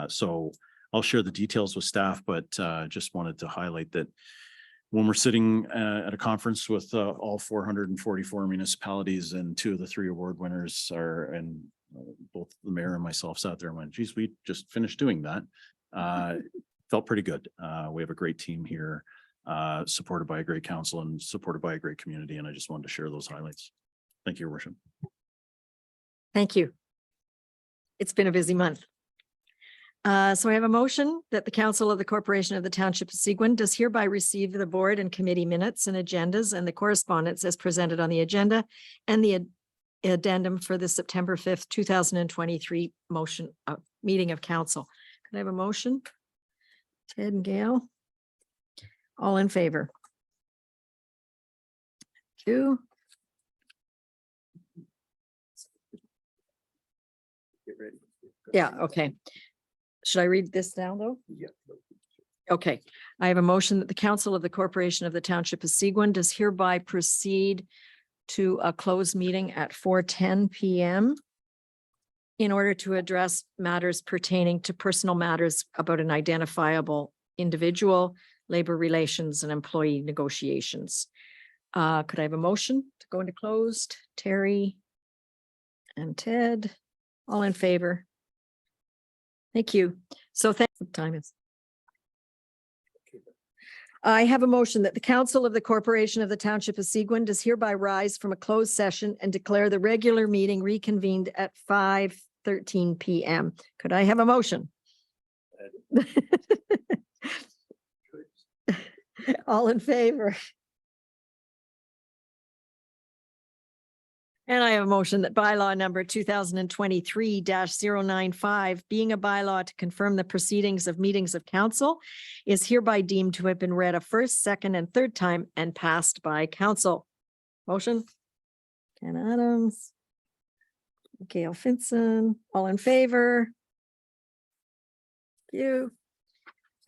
So I'll share the details with staff, but just wanted to highlight that when we're sitting at a conference with all 444 municipalities, and two of the three award winners are, and both the mayor and myself sat there and went, geez, we just finished doing that. Felt pretty good. We have a great team here, supported by a great council and supported by a great community. And I just wanted to share those highlights. Thank you, Your Worship. Thank you. It's been a busy month. So I have a motion that the Council of the Corporation of the Township of Seguin does hereby receive the board and committee minutes and agendas and the correspondence as presented on the agenda and the addendum for the September 5th, 2023 motion meeting of council. Can I have a motion? Ted and Gail? All in favor? Thank you. Get ready. Yeah, okay. Should I read this down though? Yeah. Okay, I have a motion that the Council of the Corporation of the Township of Seguin does hereby proceed to a closed meeting at 4:10 PM in order to address matters pertaining to personal matters about an identifiable individual, labor relations, and employee negotiations. Could I have a motion to go into closed? Terry and Ted, all in favor? Thank you. So thank time is. I have a motion that the Council of the Corporation of the Township of Seguin does hereby rise from a closed session and declare the regular meeting reconvened at 5:13 PM. Could I have a motion? All in favor? And I have a motion that bylaw number 2023-095, being a bylaw to confirm the proceedings of meetings of council, is hereby deemed to have been read a first, second, and third time and passed by council. Motion? Ken Adams. Gail Finson, all in favor? Thank you.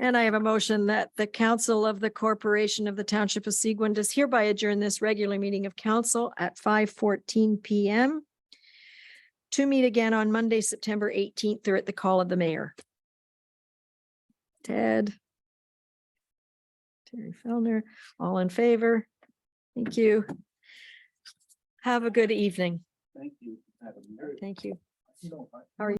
And I have a motion that the Council of the Corporation of the Township of Seguin does hereby adjourn this regular meeting of council at 5:14 PM to meet again on Monday, September 18th, or at the call of the mayor. Ted. Terry Fellner, all in favor? Thank you. Have a good evening. Thank you. Thank you. How are you?